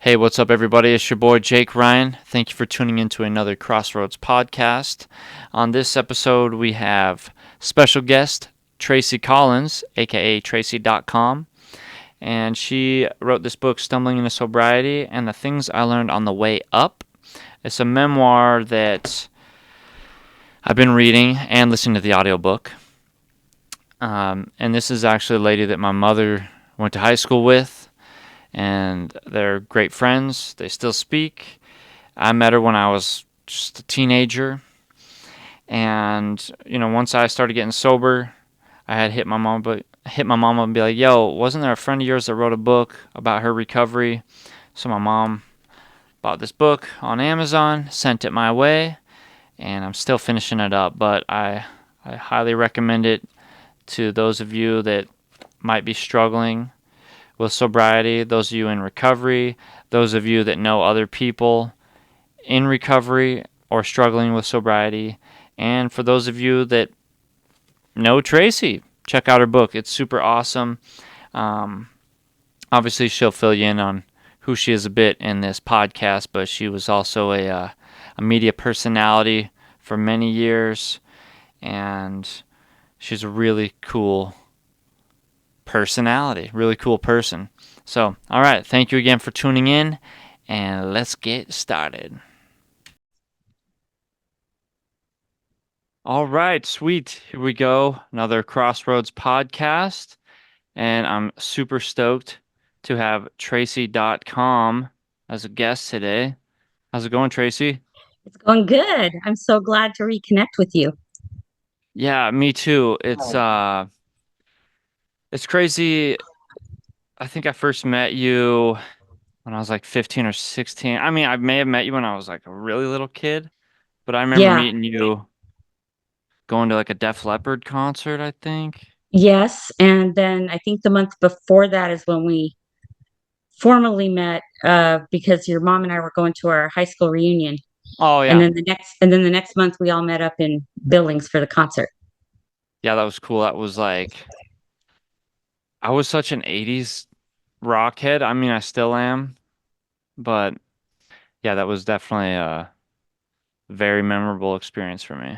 Hey, what's up, everybody? It's your boy Jake Ryan. Thank you for tuning in to another XROADZ podcast. On this episode, we have special guest Tracy Collins, aka Tracy.com, and she wrote this book, Stumbling into Sobriety and the Things I Learned on the Way Up. It's a memoir that I've been reading and listening to the audiobook. And this is actually a lady that my mother went to high school with, and they're great friends. They still speak. I met her when I was just a teenager, and once I started getting sober, I had hit my mom up and be like, "Yo, wasn't there a friend of yours that wrote a book about her recovery?" So my mom bought this book on Amazon, sent it my way, and I'm still finishing it up. But I highly recommend it to those of you that might be struggling with sobriety, those of you in recovery, those of you that know other people in recovery or struggling with sobriety, and for those of you that know Tracy, check out her book. It's super awesome. Obviously, she'll fill you in on who she is a bit in this podcast, but she was also a media personality for many years, and she's a really cool personality, really cool person. So, all right, thank you again for tuning in, and let's get started. All right, sweet. Here we go. Another XROADZ podcast, and I'm super stoked to have Tracy.com as a guest today. How's it going, Tracy? It's going good. I'm so glad to reconnect with you. Yeah, me too. It's crazy. I think I first met you when I was like 15 or 16. I mean, I may have met you when I was like a really little kid, but I remember Yeah, meeting you going to like a Def Leppard concert, I think. yes. And then I think the month before that is when we formally met because your mom and I were going to our high school reunion. Oh And yeah. then the next month we all met up in Billings for the concert. Yeah, that was cool. That was like I was such an 80s rock head. I mean, I still am, but yeah, that was definitely a very memorable experience for me.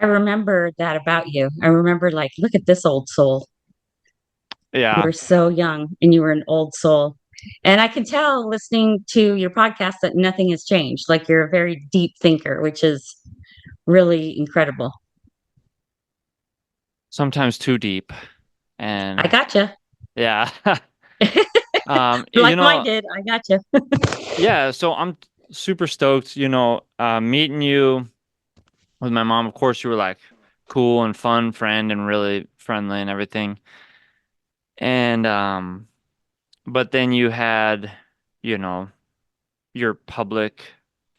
I remember that about you. I remember like, look at this old soul. You Yeah. were so young and you were an old soul. And I can tell listening to your podcast that nothing has changed. Like you're a very deep thinker, which is really incredible. Sometimes too deep. I And gotcha. yeah. Like mine did. I gotcha. Yeah, so I'm super stoked, meeting you with my mom. Of course, you were like cool and fun friend and really friendly and everything. And but then you had, you know, your public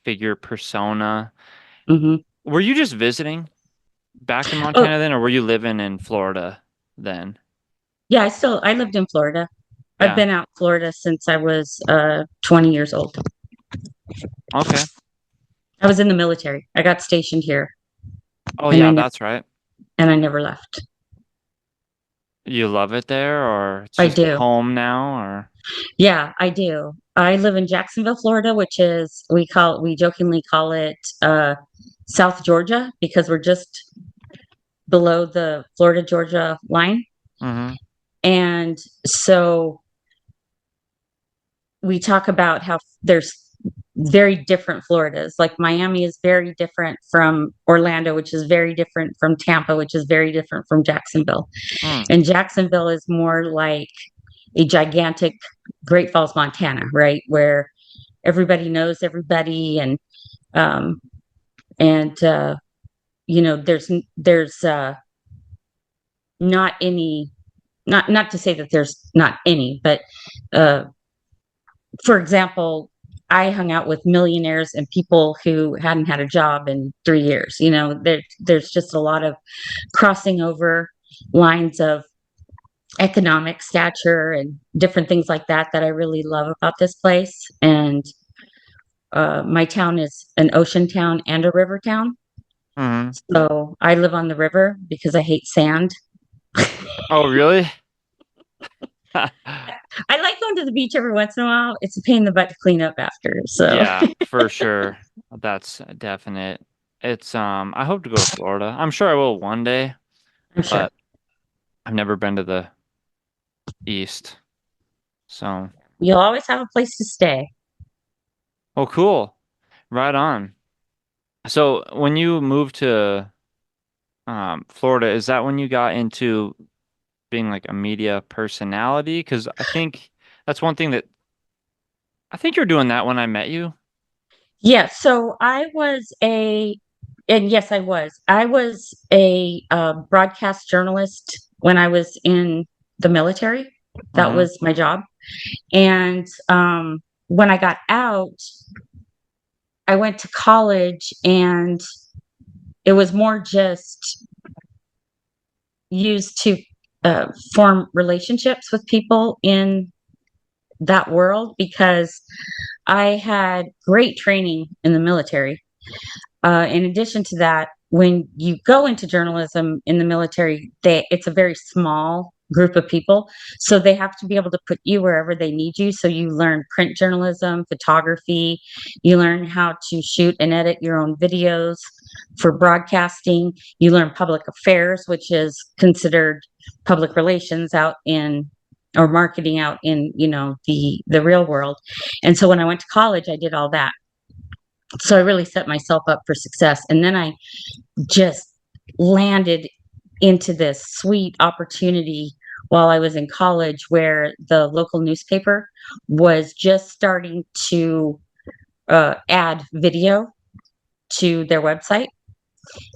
figure persona. Hmm. Were you just visiting back in Oh, Montana then, or were you living in Florida then? yeah, I lived in Florida. I've Yeah. been out in Florida since I was 20 years old. Okay. I was in the military. I got stationed here Oh and I yeah, never that's right. and I never left. You love it there, or it's I just do. home now, or Yeah, I do. I live in Jacksonville, Florida, which is we jokingly call it South Georgia because we're just below the Florida Georgia line. mm-hmm. And so we talk about how there's very different Floridas. Like Miami is very different from Orlando, which is very different from Tampa, which is very different from Jacksonville. Mm. And Jacksonville is more like a gigantic Great Falls, Montana, right? Where everybody knows everybody um and there's not any not to say that there's not any, but uh for example, I hung out with millionaires and people who hadn't had a job in 3 years. There's just a lot of crossing over lines of economic stature and different things like that that I really love about this place. And my town is an ocean town and a river town. Mm-hmm. So I live on the river because I hate sand. Oh really? I like going to the beach every once in a while. It's a pain in the butt to clean up after. So Yeah, for sure. That's definite. It's I hope to go to Florida. I'm sure I will one day, I'm sure but I've never been to the east. So, you'll always have a place to stay. oh cool. Right on. So, when you moved to Florida, is that when you got into being like a media personality? Because I think that's one thing that I think you're doing that when I met you. Yeah. So I was and yes, I was. I was a broadcast journalist when I was in the military. That Mm-hmm. was my job. And when I got out, I went to college and it was more just used to form relationships with people in that world because I had great training in the military. In addition to that, when you go into journalism in the military, it's a very small group of people. So they have to be able to put you wherever they need you. So you learn print journalism, photography, you learn how to shoot and edit your own videos for broadcasting. You learn public affairs, which is considered public relations out in or marketing out in, the real world. And so when I went to college, I did all that. So I really set myself up for success. And then I just landed into this sweet opportunity while I was in college where the local newspaper was just starting to add video to their website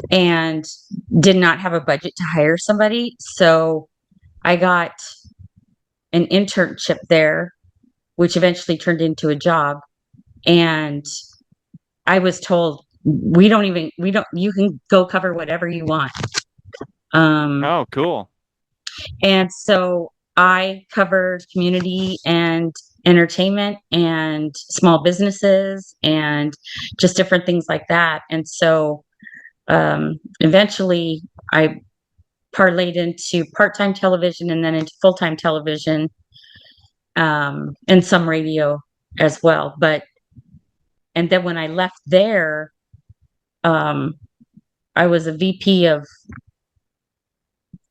and did not have a budget to hire somebody. So I got an internship there, which eventually turned into a job. And I was told, you can go cover whatever you want. Um, Oh, cool. and so I covered community and entertainment and small businesses and just different things like that. And so eventually I parlayed into part time television and then into full time television and some radio as well. And then when I left there, um, I was a VP of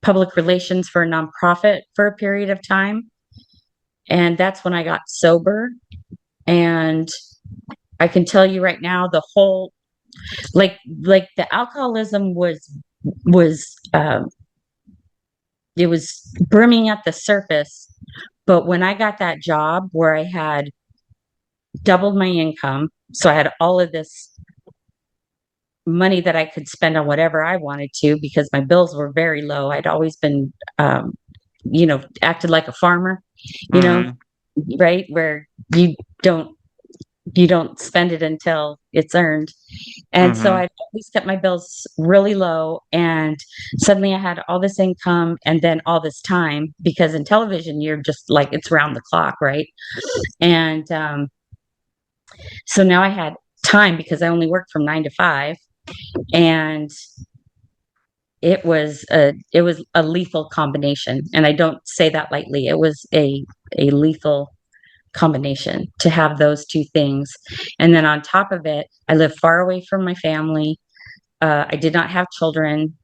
public relations for a nonprofit for a period of time. And that's when I got sober. And I can tell you right now, the whole like the alcoholism was it was brimming at the surface. But when I got that job where I had doubled my income, so I had all of this money that I could spend on whatever I wanted to because my bills were very low. I'd always been, acted like a farmer, you know, Mm-hmm. right? Where you don't you don't spend it until it's earned. And so Mm-hmm. I always kept my bills really low. And suddenly I had all this income and then all this time because in television, you're just like, it's round the clock, right? And so now I had time because I only worked from 9 to 5. And it was a lethal combination. And I don't say that lightly. It was a lethal combination to have those two things. And then on top of it, I live far away from my family. I did not have children.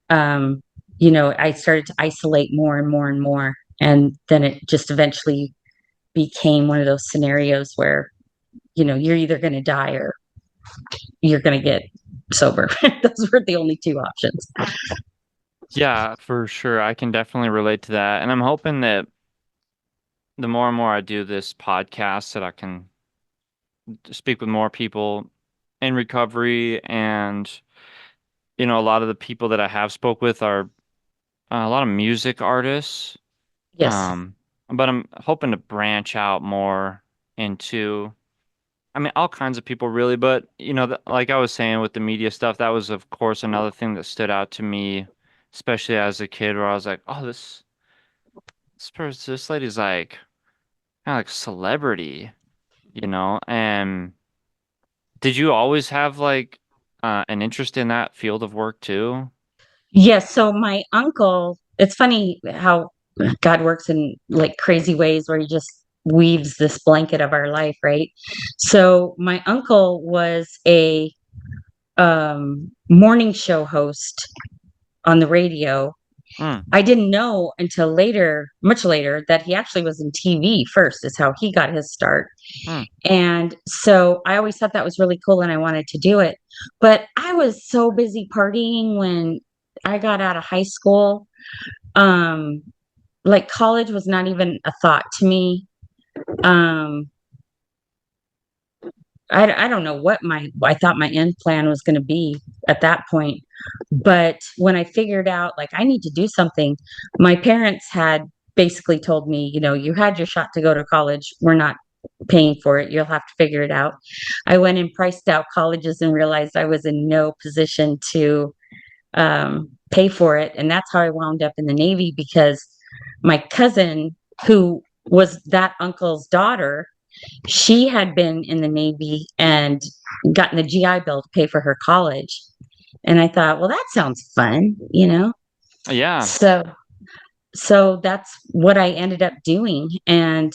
Um, I started to isolate more and more and more. And then it just eventually became one of those scenarios where, you're either going to die or you're going to get sober. Those were the only two options. Yeah, for sure. I can definitely relate to that. And I'm hoping that the more and more I do this podcast that I can speak with more people in recovery and a lot of the people that I have spoke with are a lot of music artists. Yes. Um, but I'm hoping to branch out more into I mean all kinds of people really, but like I was saying with the media stuff, that was of course another thing that stood out to me, especially as a kid where I was like, "Oh, this lady's like kind of like celebrity, And did you always have like an interest in that field of work too? Yes. So my uncle, it's funny how God works in like crazy ways where he just weaves this blanket of our life, right? So my uncle was a morning show host on the radio. Mm, I didn't know until later, much later, that he actually was in TV first, is how he got his start. mm, And so I always thought that was really cool and I wanted to do it. But I was so busy partying when I got out of high school. Um, like college was not even a thought to me. Um, I don't know what I thought my end plan was going to be at that point. But when I figured out like I need to do something, my parents had basically told me, you had your shot to go to college. We're not paying for it. You'll have to figure it out. I went and priced out colleges and realized I was in no position to pay for it. And that's how I wound up in the Navy because my cousin, who was that uncle's daughter, she had been in the Navy and gotten the GI Bill to pay for her college. And I thought, well, that sounds fun. yeah. So, so that's what I ended up doing. And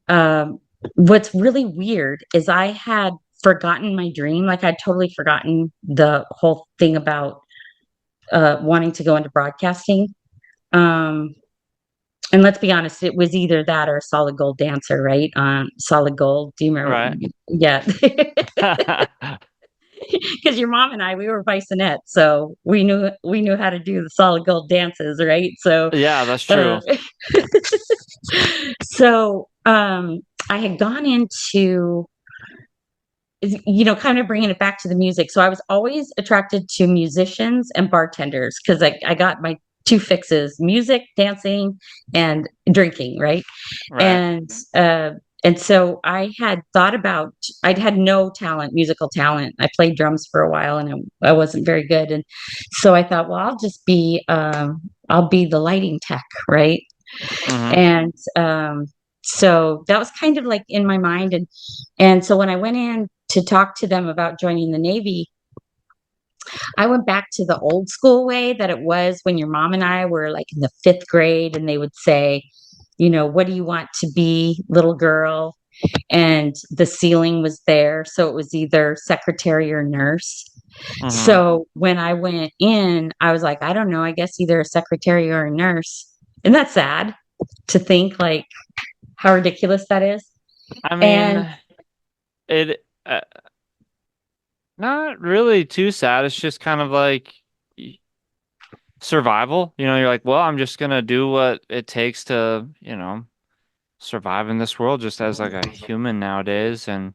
um, what's really weird is I had forgotten my dream. Like I'd totally forgotten the whole thing about wanting to go into broadcasting. Um, and let's be honest, it was either that or a solid gold dancer, right? Solid gold. Do you remember? Right. Yeah. Because your mom and I, we were Bisonet, so we knew how to do the solid gold dances, right? So, Yeah, that's uh, true. so I had gone into, kind of bringing it back to the music. So I was always attracted to musicians and bartenders because I got my two fixes: music, dancing, and drinking, right? Right. And and so I had thought about, I'd had no talent, musical talent. I played drums for a while and I wasn't very good. And so I thought, well, I'll be the lighting tech, right? Mm-hmm. And so that was kind of like in my mind. And so when I went in to talk to them about joining the Navy, I went back to the old school way that it was when your mom and I were like in the fifth grade and they would say, what do you want to be, little girl? And the ceiling was there. So it was either secretary or nurse. Mm-hmm. So when I went in, I was like, I don't know, I guess either a secretary or a nurse. And that's sad to think like how ridiculous that is. I And mean, it not really too sad. It's just kind of like survival. You're like, well, I'm just gonna do what it takes to, survive in this world just as like a human nowadays. And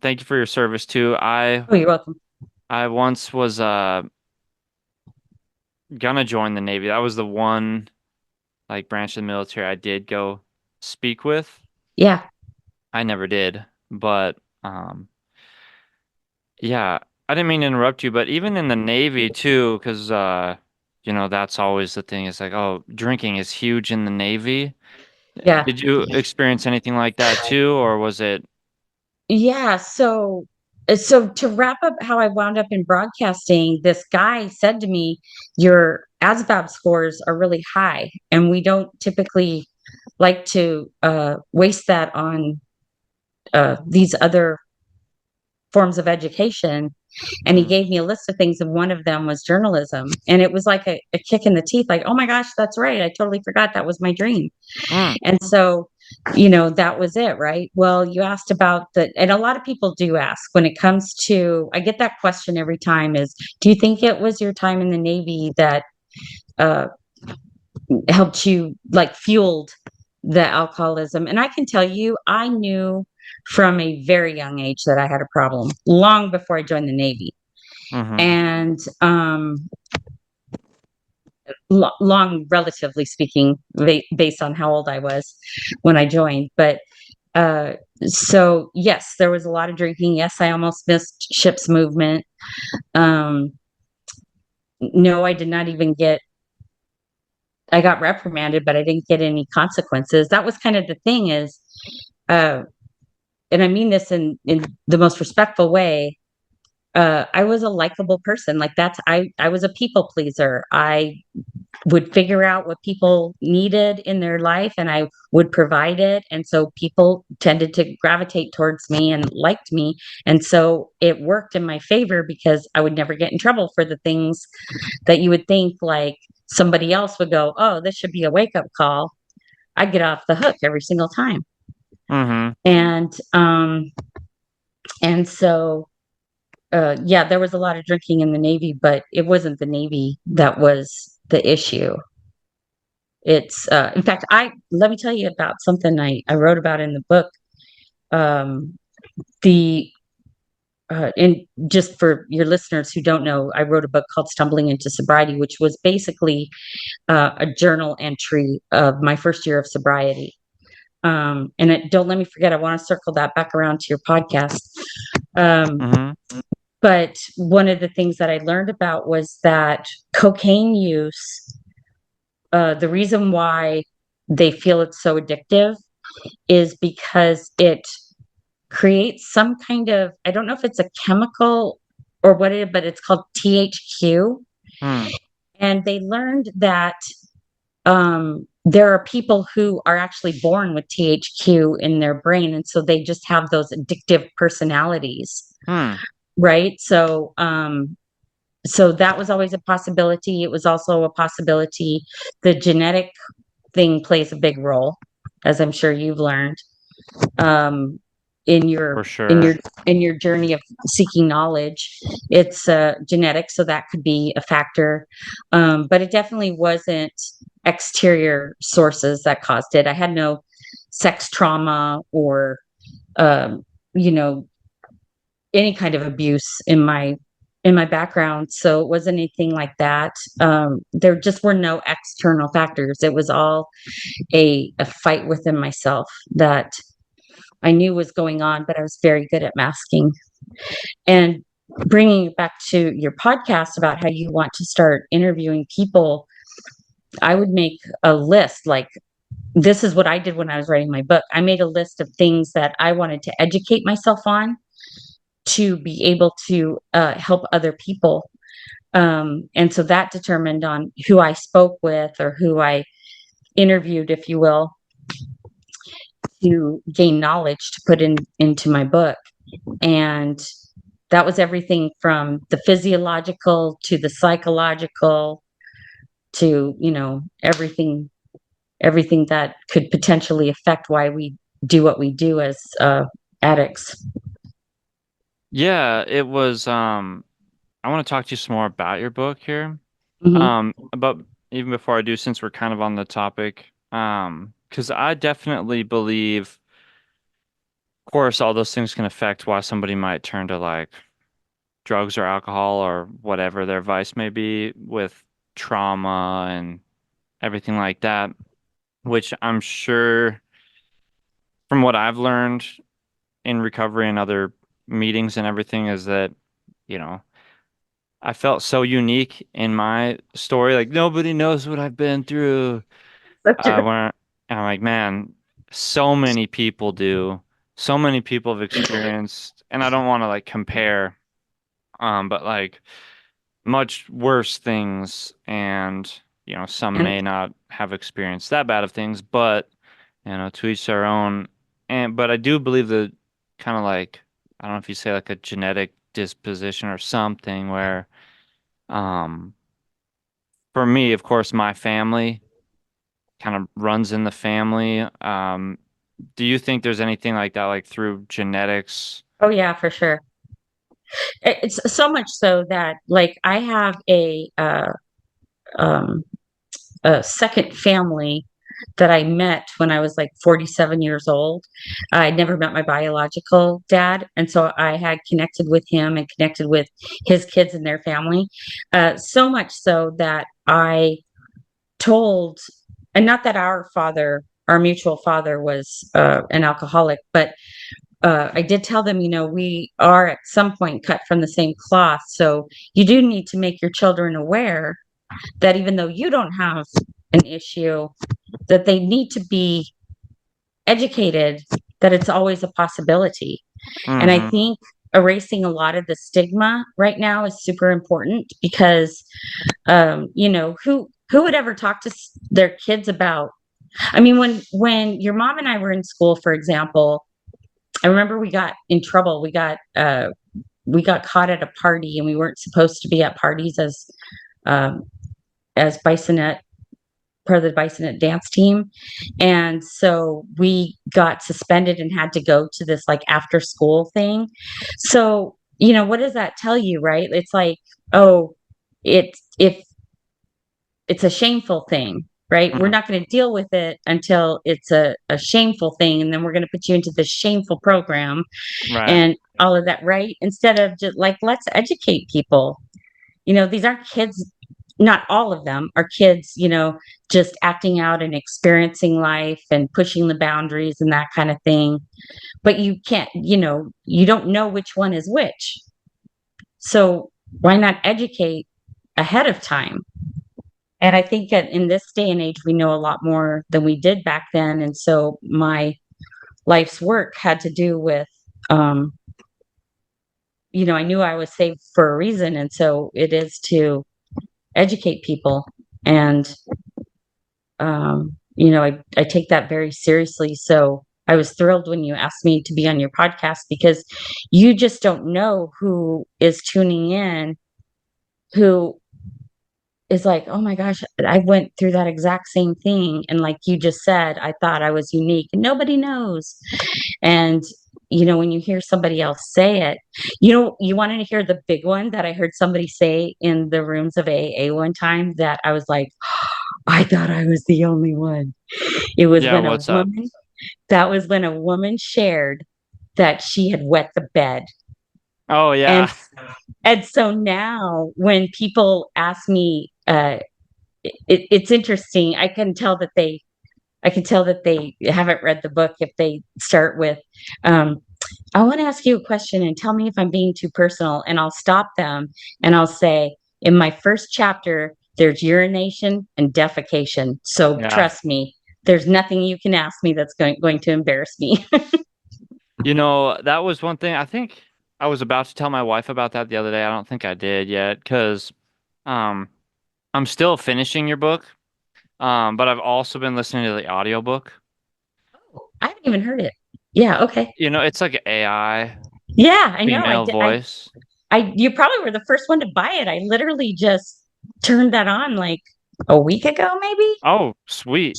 thank you for your service too. I oh, you're welcome. I once was gonna join the Navy. That was the one like branch of the military I did go speak with. Yeah. I never did, but yeah, I didn't mean to interrupt you, but even in the Navy too, because that's always the thing. It's like, oh, drinking is huge in the Navy. Yeah. Did you experience anything like that too, or was it? Yeah. So to wrap up how I wound up in broadcasting, this guy said to me, your ASVAB scores are really high, and we don't typically like to waste that on these other forms of education. And he Mm, gave me a list of things, and one of them was journalism. And it was like a kick in the teeth, like, oh my gosh, that's right. I totally forgot that was my dream. mm, And so, that was it, right? Well, you asked about and a lot of people do ask when it comes to, I get that question every time is, do you think it was your time in the Navy that uh, helped you, like, fueled the alcoholism? And I can tell you, I knew from a very young age that I had a problem long before I joined the Navy. mm-hmm. And long, relatively speaking, based on how old I was when I joined. But so yes, there was a lot of drinking. Yes, I almost missed ship's movement. Um, no, I did not even get. I got reprimanded, but I didn't get any consequences. That was kind of the thing is, uh, and I mean this in the most respectful way. I was a likable person. Like I was a people pleaser. I would figure out what people needed in their life, and I would provide it. And so people tended to gravitate towards me and liked me. And so it worked in my favor because I would never get in trouble for the things that you would think like somebody else would go, oh, this should be a wake up call. I get off the hook every single time. Mm-hmm. And so yeah, there was a lot of drinking in the Navy, but it wasn't the Navy that was the issue. It's in fact, I let me tell you about something I wrote about in the book. Um, the and just for your listeners who don't know, I wrote a book called Stumbling into Sobriety, which was basically a journal entry of my first year of sobriety. Don't let me forget, I want to circle that back around to your podcast. Um, Mm-hmm. but one of the things that I learned about was that cocaine use, the reason why they feel it's so addictive is because it creates some kind of, I don't know if it's a chemical or what it is, but it's called THQ. Mm. And they learned that there are people who are actually born with THQ in their brain. And so they just have those addictive personalities. Mm. Right. So that was always a possibility. It was also a possibility. The genetic thing plays a big role, as I'm sure you've learned. Um, in For your in sure. your in your journey of seeking knowledge, it's genetic, so that could be a factor, but it definitely wasn't exterior sources that caused it. I had no sex trauma or um, you know any kind of abuse in my background, so it wasn't anything like that. There just were no external factors. It was all a fight within myself that I knew was going on, but I was very good at masking. And bringing it back to your podcast about how you want to start interviewing people, I would make a list. Like, this is what I did when I was writing my book. I made a list of things that I wanted to educate myself on to be able to help other people. And so that determined on who I spoke with or who I interviewed, if you will, to gain knowledge to put into my book. And that was everything from the physiological to the psychological to, everything that could potentially affect why we do what we do as addicts. Yeah, it was I want to talk to you some more about your book here. Hmm. But even before I do, since we're kind of on the topic, because I definitely believe, of course, all those things can affect why somebody might turn to like drugs or alcohol or whatever their vice may be with trauma and everything like that, which I'm sure from what I've learned in recovery and other meetings and everything is that, you know, I felt so unique in my story. Like nobody knows what I've been through. When I'm like, man, so many people do. So many people have experienced, and I don't want to like compare, but like much worse things, and some And may not have experienced that bad of things, but to each their own. And but I do believe that kind of like I don't know if you say like a genetic disposition or something where, um, for me, of course, my family kind of runs in the family. Do you think there's anything like that, like through genetics? oh yeah, for sure. It's so much so that like I have um, a second family that I met when I was like 47 years old. I never met my biological dad. And so I had connected with him and connected with his kids and their family. So much so that I told, and not that our mutual father was an alcoholic, but I did tell them, we are at some point cut from the same cloth. So you do need to make your children aware that even though you don't have an issue, that they need to be educated that it's always a possibility. And I Mm-hmm. think erasing a lot of the stigma right now is super important because, who who would ever talk to their kids about? I mean, when your mom and I were in school, for example, I remember we got in trouble. We got caught at a party, and we weren't supposed to be at parties um, as Bisonet, part of the Bisonet dance team. And so we got suspended and had to go to this like after school thing. So, what does that tell you, right? It's like, oh, if it's a shameful thing, right? We're Mhm. not going to deal with it until it's a shameful thing. And then we're going to put you into this shameful program Right. and all of that, right? Instead of just like, let's educate people. These aren't kids, not all of them are kids, just acting out and experiencing life and pushing the boundaries and that kind of thing. But you can't, you don't know which one is which. So why not educate ahead of time? And I think that in this day and age, we know a lot more than we did back then. And so my life's work had to do with, um, I knew I was saved for a reason. And so it is to educate people. And, I take that very seriously. So I was thrilled when you asked me to be on your podcast because you just don't know who is tuning in, who is like, oh my gosh, I went through that exact same thing. And like you just said, I thought I was unique and nobody knows. And, when you hear somebody else say it, you wanted to hear the big one that I heard somebody say in the rooms of AA one time that I was like, I thought I was the only one. It was Yeah, when a what's up? woman, that was when a woman shared that she had wet the bed. Oh And, yeah. and so now when people ask me, it's interesting. I can tell that they haven't read the book if they start with, um, I want to ask you a question and tell me if I'm being too personal. And I'll stop them and I'll say, in my first chapter, there's urination and defecation. So Yeah. trust me, there's nothing you can ask me that's going to embarrass me. That was one thing I think I was about to tell my wife about that the other day. I don't think I did yet because um I'm still finishing your book. But I've also been listening to the audiobook. I haven't even heard it. Yeah. Okay. It's like an AI Yeah, I know. I female did. voice. You probably were the first one to buy it. I literally just turned that on like a week ago, maybe. Oh, sweet.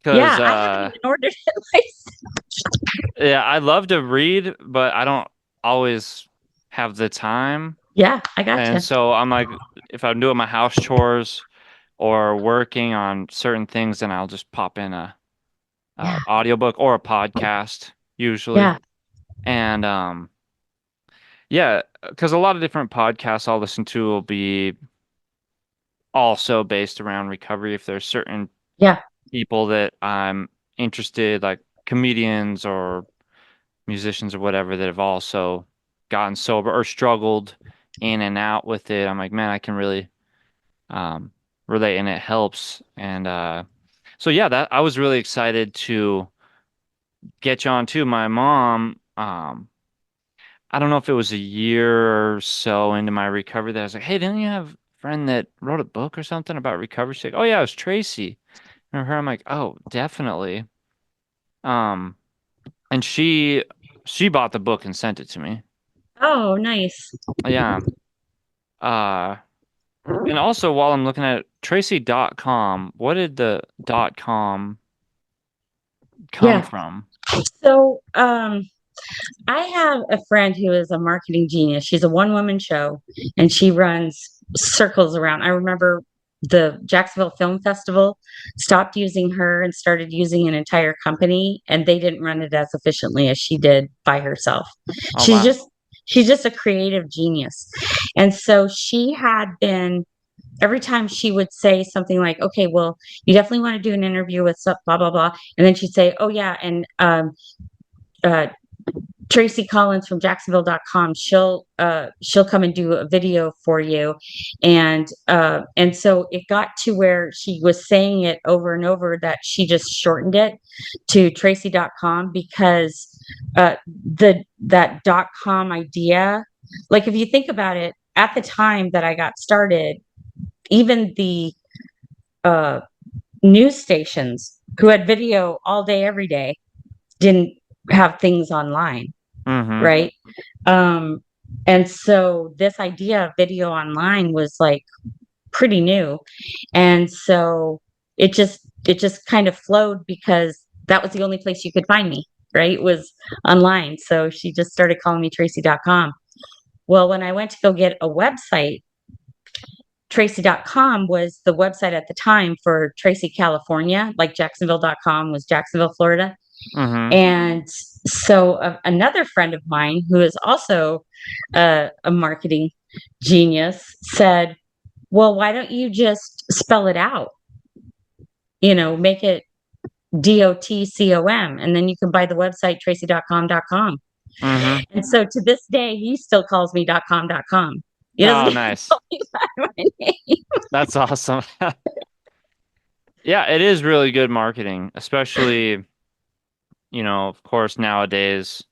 Because Yeah, I haven't even ordered it myself. yeah, I love to read, but I don't always have the time. Yeah, I And gotcha. so I'm like, if I'm doing my house chores or working on certain things, then I'll just pop in a Yeah, audiobook or a podcast usually. yeah, And yeah, because a lot of different podcasts I'll listen to will be also based around recovery. If there's certain yeah, people that I'm interested, like comedians or musicians or whatever, that have also gotten sober or struggled in and out with it, I'm like, man, I can really um, relate, and it helps. And so yeah, that I was really excited to get you on too. My mom, I don't know if it was a year or so into my recovery that I was like, hey, didn't you have a friend that wrote a book or something about recovery? She's like, oh yeah, it was Tracy. And her, I'm like, oh, definitely. Um, and she bought the book and sent it to me. Oh, nice. Yeah. Uh, and also while I'm looking at Tracy.com, what did the .com come Yeah. from? So, I have a friend who is a marketing genius. She's a one-woman show and she runs circles around. I remember the Jacksonville Film Festival stopped using her and started using an entire company, and they didn't run it as efficiently as she did by herself. Oh She's wow. just she's just a creative genius. And so she had been every time she would say something like, okay, well, you definitely want to do an interview with blah blah blah. And then she'd say, oh yeah, and uh Tracy Collins from Jacksonville.com. She'll come and do a video for you. And so it got to where she was saying it over and over that she just shortened it to Tracy.com because the that .com idea, like if you think about it, at the time that I got started, even uh, news stations who had video all day, every day, didn't have things online, Mm-hmm. right? Um, and so this idea of video online was like pretty new. And so it just kind of flowed because that was the only place you could find me, right? Was online. So she just started calling me Tracy.com. Well, when I went to go get a website, Tracy.com was the website at the time for Tracy, California, like Jacksonville.com was Jacksonville, Florida. Mm-hmm. And so another friend of mine who is also a marketing genius said, well, why don't you just spell it out? Make it DOTCOM, and then you can buy the website tracy.com.com. Mm-hmm. And so to this day, he still calls me .com.com. He doesn't Oh, even nice. call me by my name. That's awesome. Yeah, it is really good marketing, especially, of course, nowadays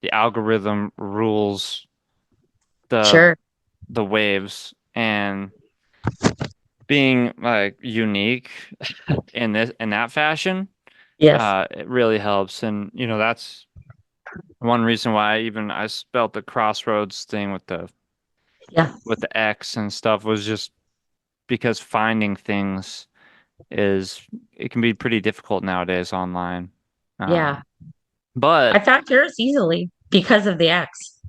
the algorithm rules the Sure. the waves, and being like unique in that fashion, Yes. it really helps. And that's one reason why even I spelt the crossroads thing with Yeah. the X and stuff was just because finding things is it can be pretty difficult nowadays online. Yeah. Um, but I found yours easily because of the X.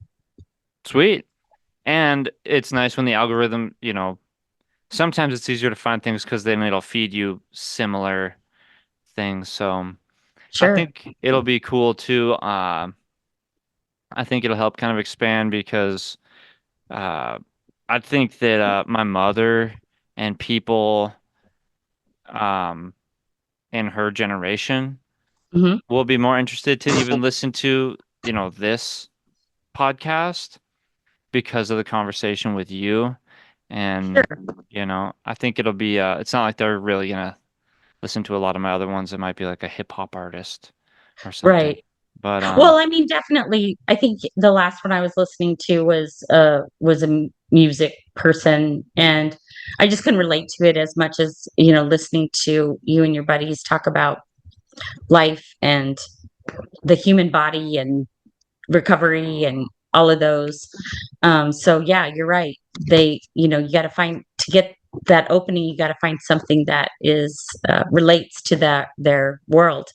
sweet. And it's nice when the algorithm, sometimes it's easier to find things because then it'll feed you similar things. So I Sure. think it'll be cool too. I think it'll help kind of expand because uh, I think that my mother and people um, in her generation Hmm. will be more interested to even listen to, this podcast because of the conversation with you. And, Sure. I think it'll be, it's not like they're really gonna listen to a lot of my other ones. It might be like a hip hop artist or something. Right. But, Well, I mean, definitely. I think the last one I was listening to was a music person, and I just can relate to it as much as listening to you and your buddies talk about life and the human body and recovery and all of those. So yeah, you're right. You got to find to get that opening. You got to find something that is relates to their world.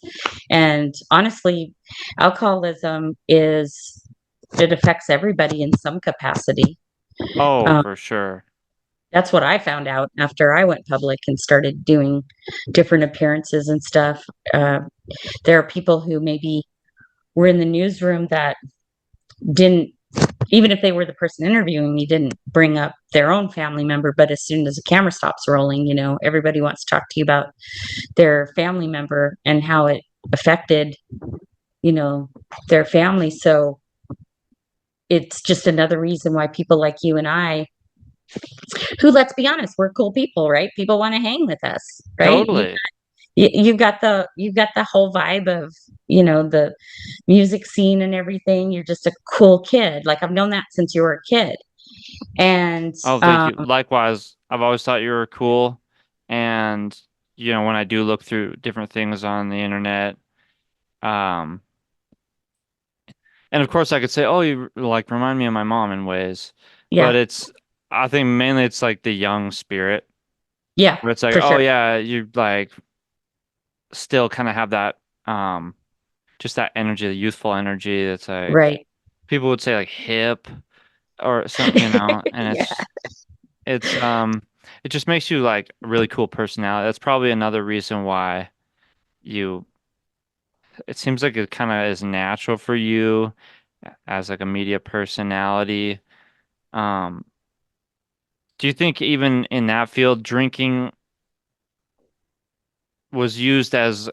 And honestly, alcoholism is it affects everybody in some capacity. oh, Um, for sure. that's what I found out after I went public and started doing different appearances and stuff. Uh, there are people who maybe were in the newsroom that didn't, even if they were the person interviewing me, didn't bring up their own family member. But as soon as the camera stops rolling, everybody wants to talk to you about their family member and how it affected, you know, their family. So it's just another reason why people like you and I, who, let's be honest, we're cool people, right? People want to hang with us, right? Totally. You've got the whole vibe of the music scene and everything. You're just a cool kid. Like I've known that since you were a kid, and Oh, thank you. Likewise, I've always thought you were cool. And, when I do look through different things on the internet, um, and of course I could say, oh, you like remind me of my mom in ways, but yeah, I think mainly it's like the young spirit yeah, where it's like, for oh sure, yeah, you like still kind of have that, just that energy, the youthful energy that's like, right. people would say like hip or some, and Yeah, it's it just makes you like a really cool personality. That's probably another reason why you it seems like it kind of is natural for you as like a media personality. Um, do you think even in that field, drinking was used as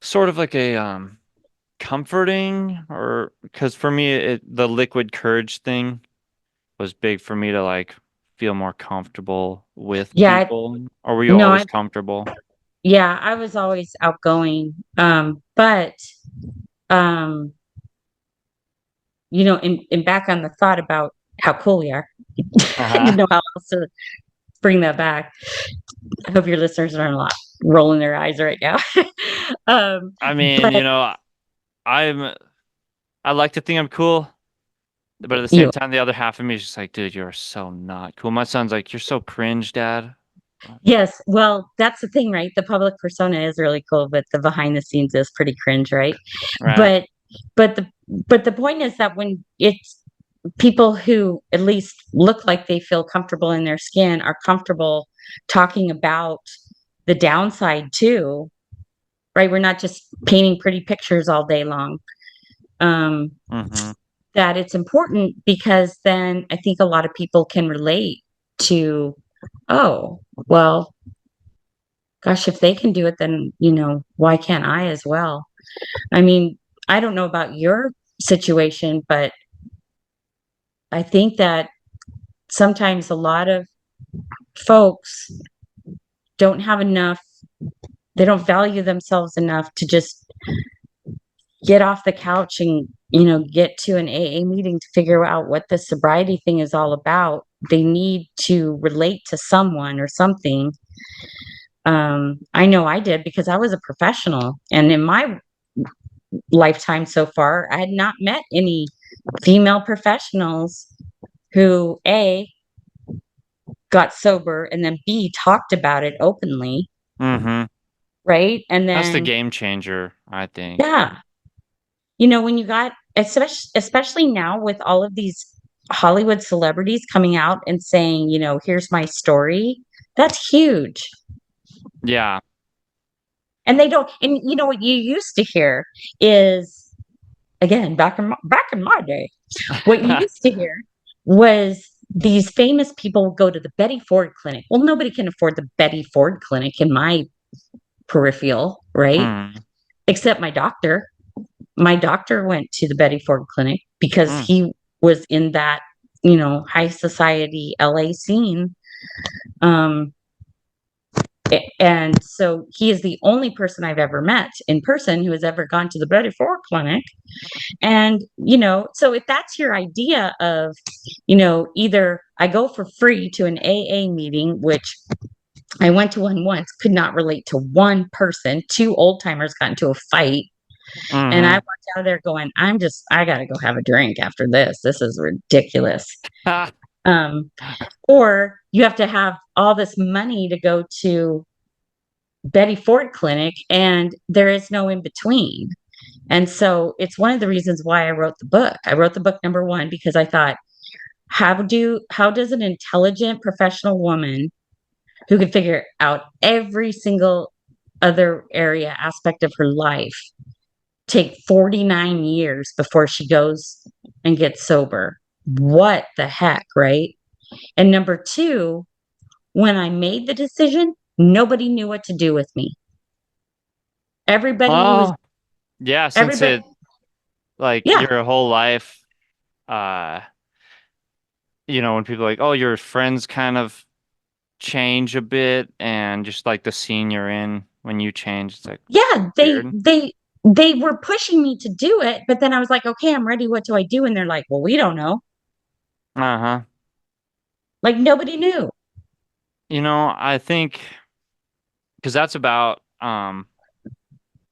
sort of like a comforting, or because for me the liquid courage thing was big for me to like feel more comfortable with yeah. people, or were you No, always comfortable? yeah, I was always outgoing, but um, and back on the thought about how cool we are. I Uh-huh. didn't know how else to. bring that back. I hope your listeners aren't a lot rolling their eyes right now. um, I mean, but I'm I like to think I'm cool, but at the same you, time, the other half of me is just like, dude, you're so not cool. My son's like, you're so cringe, Dad. yes, well, that's the thing, right? The public persona is really cool, but the behind the scenes is pretty cringe, right? Right. But but the point is that when it's people who at least look like they feel comfortable in their skin are comfortable talking about the downside too, right? We're not just painting pretty pictures all day long. Um, Mm-hmm. that it's important because then I think a lot of people can relate to, oh, well, gosh, if they can do it, then, why can't I as well? I mean, I don't know about your situation, but I think that sometimes a lot of folks don't have enough, they don't value themselves enough to just get off the couch and, get to an AA meeting to figure out what the sobriety thing is all about. They need to relate to someone or something. I know I did because I was a professional. And in my lifetime so far, I had not met any female professionals who, A, got sober and then B, talked about it openly. Mm-hmm. Right. And That's the then, game changer, I think. yeah, when you got, especially now with all of these Hollywood celebrities coming out and saying, here's my story, that's huge. Yeah. And they don't, and what you used to hear is, again, back in my day, what you used to hear was these famous people would go to the Betty Ford clinic. Well, nobody can afford the Betty Ford clinic in my peripheral, right? Mm, Except my doctor. My doctor went to the Betty Ford clinic because mm, he was in that, high society LA scene. Um, and so he is the only person I've ever met in person who has ever gone to the Betty Ford clinic. And, so if that's your idea of, either I go for free to an AA meeting, which I went to one once, could not relate to one person. Two old timers got into a fight. And I mm-hmm. walked out of there going, I got to go have a drink after this. This is ridiculous. Um, or you have to have all this money to go to Betty Ford Clinic, and there is no in between. And so it's one of the reasons why I wrote the book. I wrote the book, number one, because I thought, how does an intelligent professional woman who can figure out every single other area aspect of her life take 49 years before she goes and gets sober? What the heck, right? And number two, when I made the decision, nobody knew what to do with me. Everybody was Well, yeah, since everybody it like Yeah, your whole life, uh, when people are like, oh, your friends kind of change a bit and just like the scene you're in when you change, it's like yeah, weird. they were pushing me to do it, but then I was like, okay, I'm ready. What do I do? And they're like, well, we don't know. Uh-huh. Like nobody knew. I think because that's about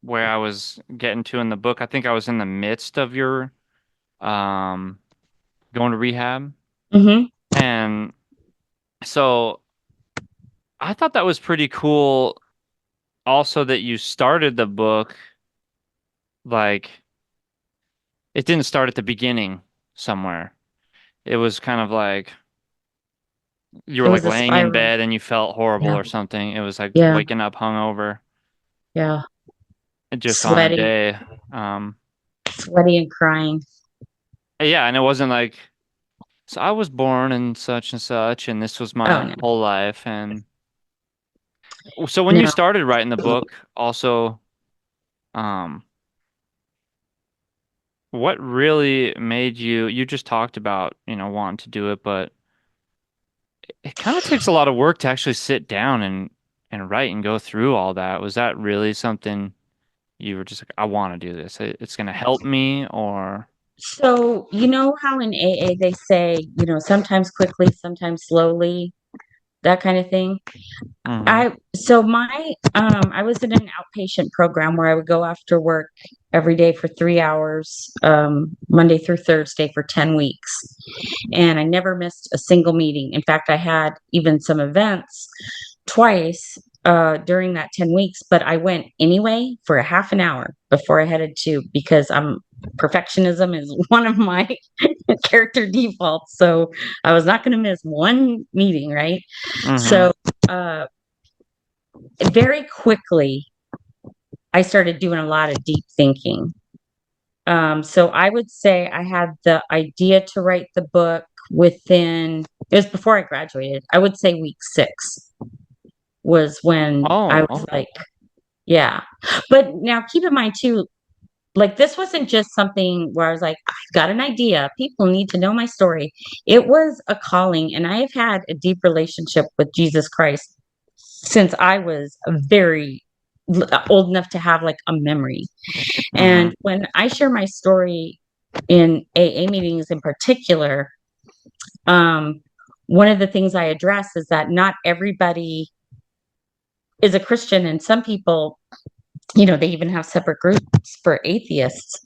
where I was getting to in the book. I think I was in the midst of your um going to rehab. Hmm. And so I thought that was pretty cool also that you started the book like it didn't start at the beginning somewhere. It was kind of like you It were like was a laying in spiral. bed and you felt horrible Yeah, or something. It was like yeah, waking up hungover yeah. just on a Sweaty, day. Um, sweaty and crying. yeah, and it wasn't like so I was born and such, and this was Oh my no, whole life. And so when you no. started writing the book, also, um, what really made you just talked about, wanting to do it, but it kind of takes a lot of work to actually sit down and write and go through all that. Was that really something you were just like, I want to do this. It's going to help me or So you know how in AA they say, sometimes quickly, sometimes slowly. that kind of thing. Mm-hmm. I was in an outpatient program where I would go after work every day for 3 hours, Monday through Thursday for 10 weeks. And I never missed a single meeting. In fact, I had even some events twice during that 10 weeks, but I went anyway for a half an hour before I headed to, because perfectionism is one of my character defaults. So I was not going to miss one meeting, right? Mm-hmm. So uh, very quickly, I started doing a lot of deep thinking. So I would say I had the idea to write the book it was before I graduated. I would say week 6 was when I Oh, was okay. like, yeah. But now keep in mind too, like this wasn't just something where I was like, I've got an idea. People need to know my story. It was a calling, and I have had a deep relationship with Jesus Christ since I was old enough to have like a memory. Mm-hmm. And when I share my story in AA meetings in particular, um, one of the things I address is that not everybody is a Christian, and some people, they even have separate groups for atheists.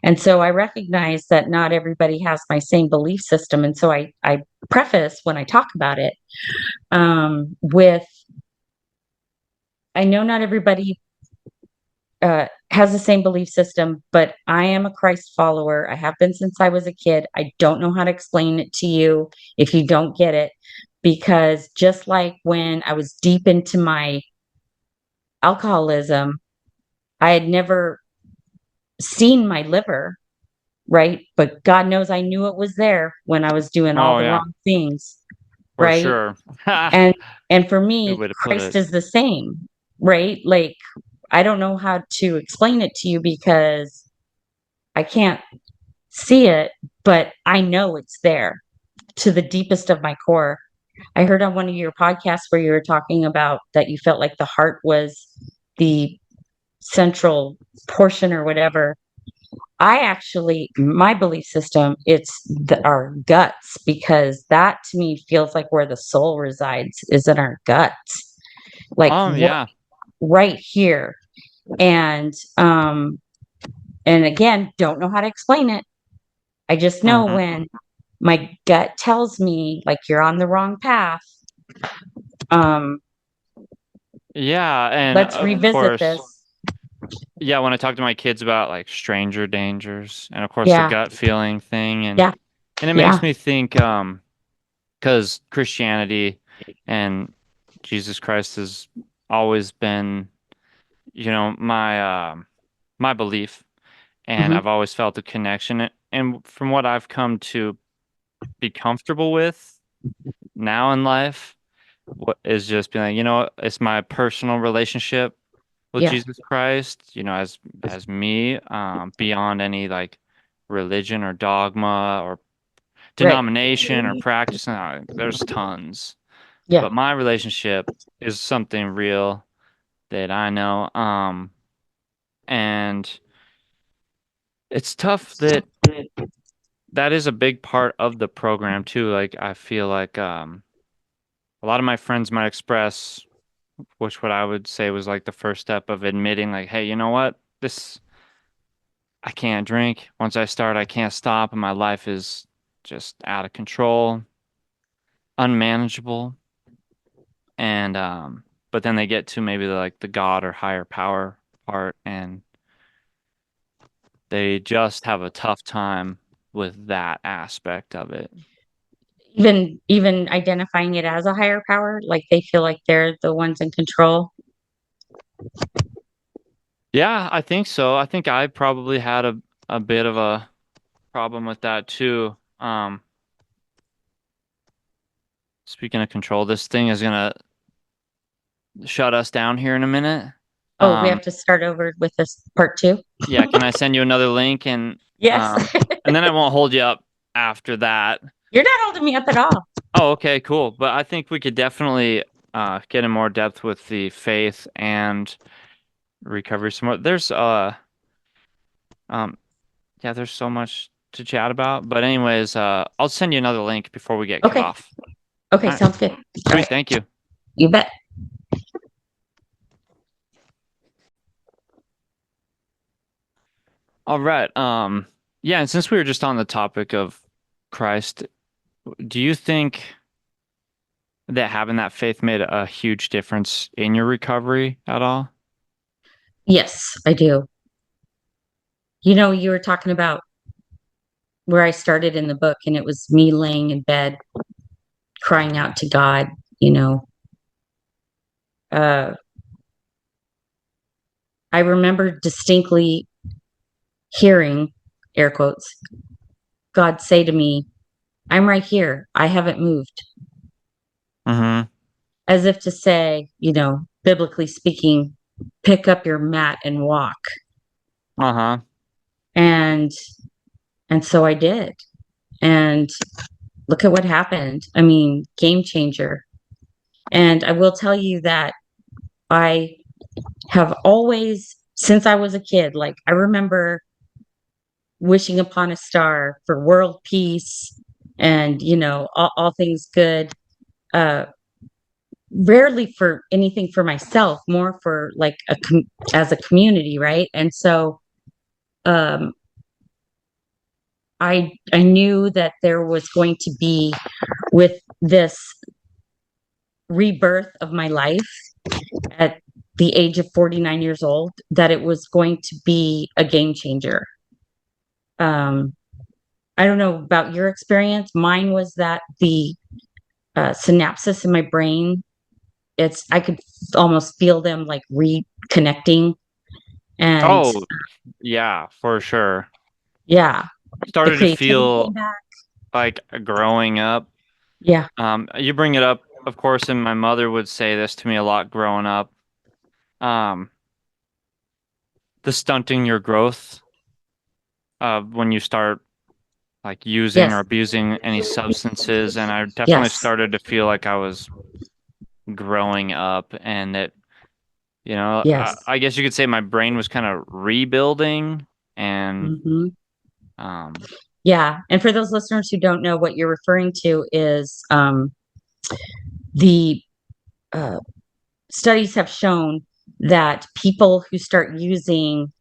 And so I recognize that not everybody has my same belief system. And so I preface when I talk about it with I know not everybody has the same belief system, but I am a Christ follower. I have been since I was a kid. I don't know how to explain it to you if you don't get it, because just like when I was deep into my alcoholism, I had never seen my liver, right? But God knows I knew it was there when I was doing all Oh the yeah, wrong things, for right? sure. And and for Good me, way to put Christ it. is the same, right? Like I don't know how to explain it to you because I can't see it, but I know it's there to the deepest of my core. I heard on one of your podcasts where you were talking about that you felt like the heart was the central portion or whatever. My belief system, our guts, because that to me feels like where the soul resides is in our guts, like Yeah. right here. And, and again, don't know how to explain it. I just know Mm-hmm. when my gut tells me like you're on the wrong path, um, Yeah, and let's of revisit course, this. yeah, when I talk to my kids about like stranger dangers and of course the Yeah, gut feeling thing yeah, and it makes yeah. me think because Christianity and Jesus Christ has always been, my belief, and Hmm. I've always felt a connection. And from what I've come to be comfortable with now in life, what is just being like, it's my personal relationship with Yeah, Jesus Christ, as me, beyond any like religion or dogma or right. denomination or practice. There's tons, Yeah. but my relationship is something real that I know. And it's tough that is a big part of the program too. Like I feel like a lot of my friends might express, which what I would say was like the first step of admitting, like, hey, you know what? I can't drink. Once I start, I can't stop, and my life is just out of control, unmanageable. And but then they get to maybe the God or higher power part, and they just have a tough time with that aspect of it. Even identifying it as a higher power, like they feel like they're the ones in control. Yeah, I think so. I think I probably had a bit of a problem with that too. Speaking of control, this thing is gonna shut us down here in a minute. Oh, we Um, have to start over with this part two. yeah, can I send you another link Yes. um and then I won't hold you up after that. You're not holding me up at all. Oh, okay, cool. But I think we could definitely get in more depth with the faith and recovery some more. Um yeah, there's so much to chat about. But anyways, I'll send you another link before we get cut Okay. off. Okay, All right. sounds good. All Sweet. right, Thank you. you bet. All right. Yeah, and since we were just on the topic of Christ, do you think that having that faith made a huge difference in your recovery at all? Yes, I do. You know, you were talking about where I started in the book, and it was me laying in bed crying out to God, you know. Uh, I remember distinctly hearing, air quotes, God say to me, I'm right here. I haven't moved. Mm-hmm. As if to say, you know, biblically speaking, pick up your mat and walk. Uh-huh. And and so I did. And look at what happened. I mean, game changer. And I will tell you that I have always, since I was a kid, like I remember wishing upon a star for world peace and, you know, all things good. Uh, Rarely for anything for myself, more for like as a community, right? And so um, I knew that there was going to be with this rebirth of my life at the age of 49 years old that it was going to be a game changer. Um, I don't know about your experience. Mine was that the synapses in my brain, it's I could almost feel them like reconnecting, and Oh, yeah, for sure. yeah, the Started to creativity came feel back. like growing up. Yeah. You bring it up, of course, and my mother would say this to me a lot growing up. Um, the stunting your growth when you start like using or Yes. abusing any substances, and I definitely Yes. started to feel like I was growing up, and that, Yes. I guess you could say my brain was kind of rebuilding, and Hmm. um, Yeah. And for those listeners who don't know, what you're referring to is the uh, studies have shown that people who start using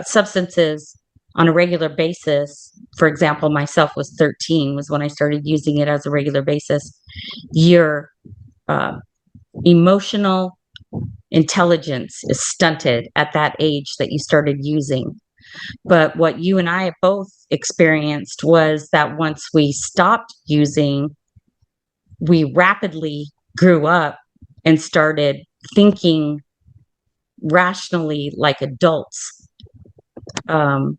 substances on a regular basis, for example, myself was 13, was when I started using it as a regular basis, your uh, emotional intelligence is stunted at that age that you started using. But what you and I both experienced was that once we stopped using, we rapidly grew up and started thinking rationally like adults. Um,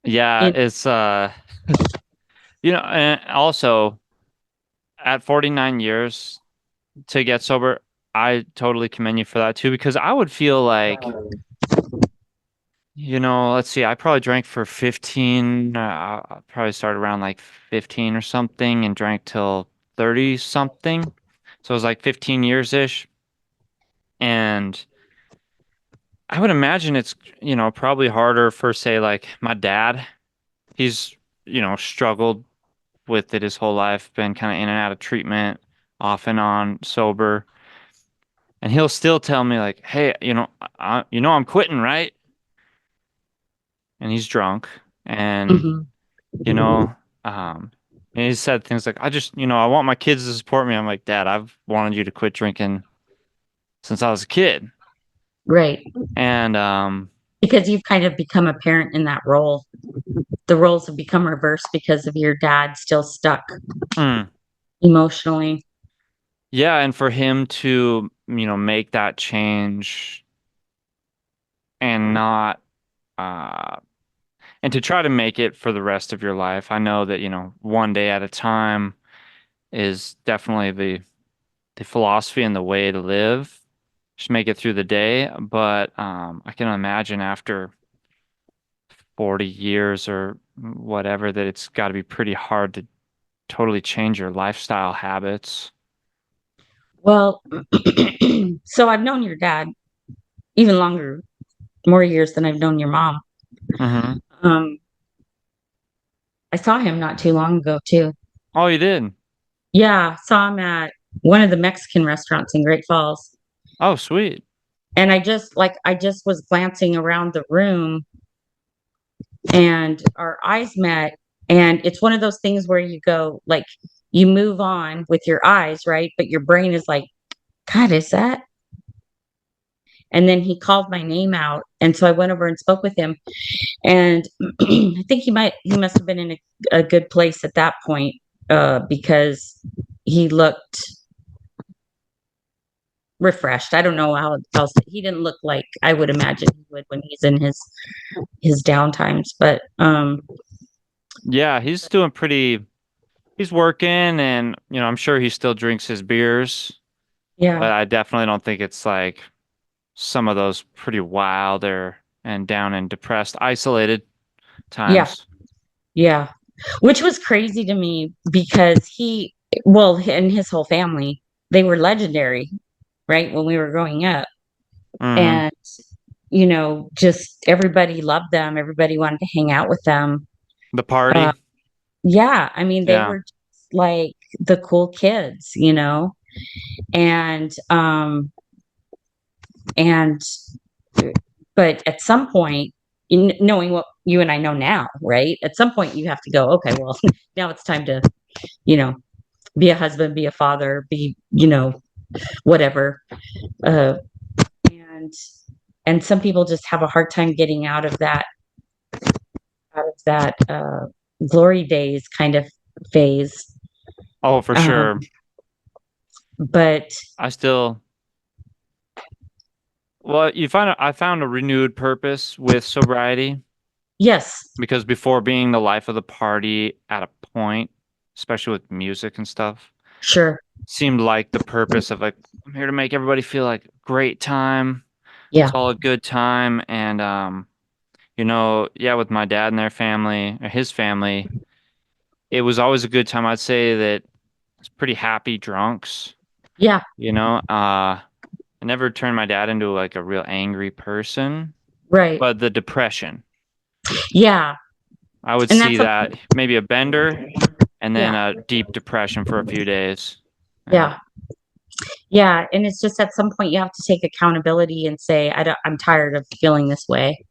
yeah, it, it's and also at 49 years to get sober, I totally commend you for that too, because I would feel like, let's see, I probably drank for 15, I probably started around like 15 or something and drank till 30 something. So it was like 15 years-ish. And I would imagine it's, probably harder for, say, like my dad. He's, struggled with it his whole life, been kind of in and out of treatment, off and on, sober. And he'll still tell me like, "Hey, I'm quitting, right?" And he's drunk, and mhm. you know, and he said things like, "I just, I want my kids to support me." I'm like, "Dad, I've wanted you to quit drinking since I was a kid." Right. And Because you've kind of become a parent in that role. The roles have become reversed because of your dad still stuck mm, emotionally. yeah, and for him to, make that change and not uh and to try to make it for the rest of your life. I know that, one day at a time is definitely the philosophy and the way to live. Just make it through the day. But I can imagine after 40 years or whatever that it's got to be pretty hard to totally change your lifestyle habits. Well, so I've known your dad even longer, more years than I've known your mom. Hmm. Um, I saw him not too long ago too. Oh, you did? Yeah, saw him at one of the Mexican restaurants in Great Falls. Oh, sweet. And I just was glancing around the room and our eyes met. And it's one of those things where you go, like, you move on with your eyes, right? But your brain is like, God, is that? And then he called my name out. And so I went over and spoke with him. And I think he must have been in a good place at that point, because he looked refreshed. I don't know how else. He didn't look like I would imagine he would when he's in his down times. But Yeah, he's doing pretty. He's working, and I'm sure he still drinks his beers, but yeah, I definitely don't think it's like some of those pretty wild or and down and depressed, isolated yeah, times. yeah. Which was crazy to me because well, and his whole family, they were legendary, right? When we were growing up. Hmm. And, just everybody loved them. Everybody wanted to hang out with them. The Uh, party. yeah. I mean, they Yeah. were just like the cool kids. And, and, but at some point, knowing what you and I know now, right? At some point, you have to go, okay, well, now it's time to, you know, be a husband, be a father, be, whatever. Uh, and some people just have a hard time getting out of that glory days kind of phase. Oh, for Um, sure. but I still, well, I found a renewed purpose with sobriety yes, because before being the life of the party at a point, especially with music and stuff, sure, seemed like the purpose of like, I'm here to make everybody feel like a great time. It's yeah, all a good time. And, yeah, with my dad and their family, or his family, it was always a good time. I'd say that it's pretty happy drunks, yeah, you know. I never turned my dad into like a real angry person, right, but the depression, yeah, I would and see that's a that maybe a bender and then yeah, a deep depression for a few days. Yeah. yeah, yeah, and it's just at some point you have to take accountability and say, I'm tired of feeling this way,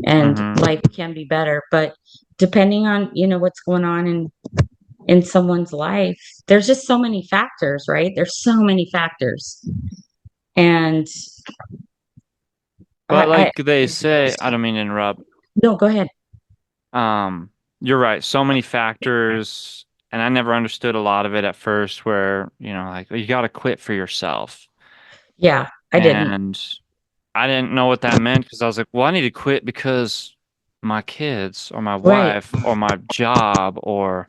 and Hmm. life can be better. But depending on what's going on in someone's life, there's just so many factors, right? There's so many factors, and But I like they say, I don't mean to interrupt. no, go ahead. Um, you're right. So many factors, and I never understood a lot of it at first, where, like you got to quit for yourself. Yeah, I didn't. And I didn't know what that meant because I was like, well, I need to quit because my kids or my Right. wife or my job or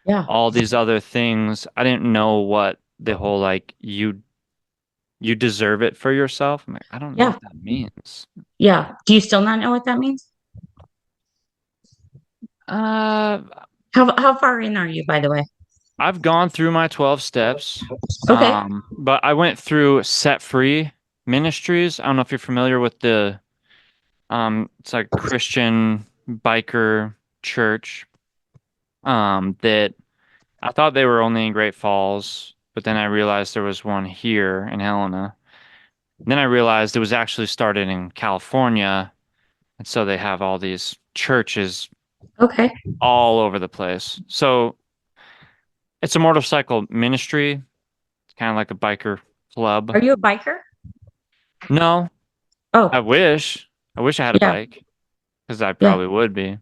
Yeah. all these other things. I didn't know what the whole like you deserve it for yourself. I'm like, I don't know Yeah. what that means. Yeah. Do you still not know what that means? Uh, How far in are you, by the way? I've gone through my 12 steps. Okay. But I went through Set Free Ministries. I don't know if you're familiar with it's like Christian biker church. That I thought they were only in Great Falls, but then I realized there was one here in Helena. Then I realized it was actually started in California, and so they have all these churches Okay. all over the place. So it's a motorcycle ministry, kind of like a biker club. Are you a biker? No, Oh, I wish. I wish I had a yeah. bike because I Yeah. probably would be.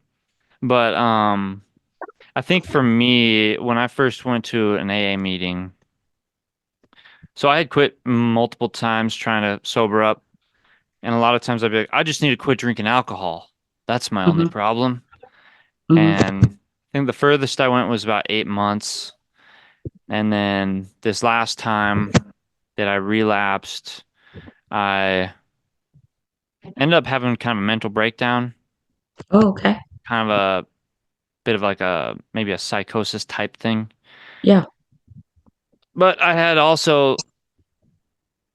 But I think for me, when I first went to an AA meeting, so I had quit multiple times trying to sober up. And a lot of times I'd be like, I just need to quit drinking alcohol. That's my only Hmm. problem. Hmm. And I think the furthest I went was about 8 months. And then this last time that I relapsed, I ended up having kind of a mental breakdown, Oh, okay. kind of a bit of like maybe a psychosis type thing. Yeah. But I had also,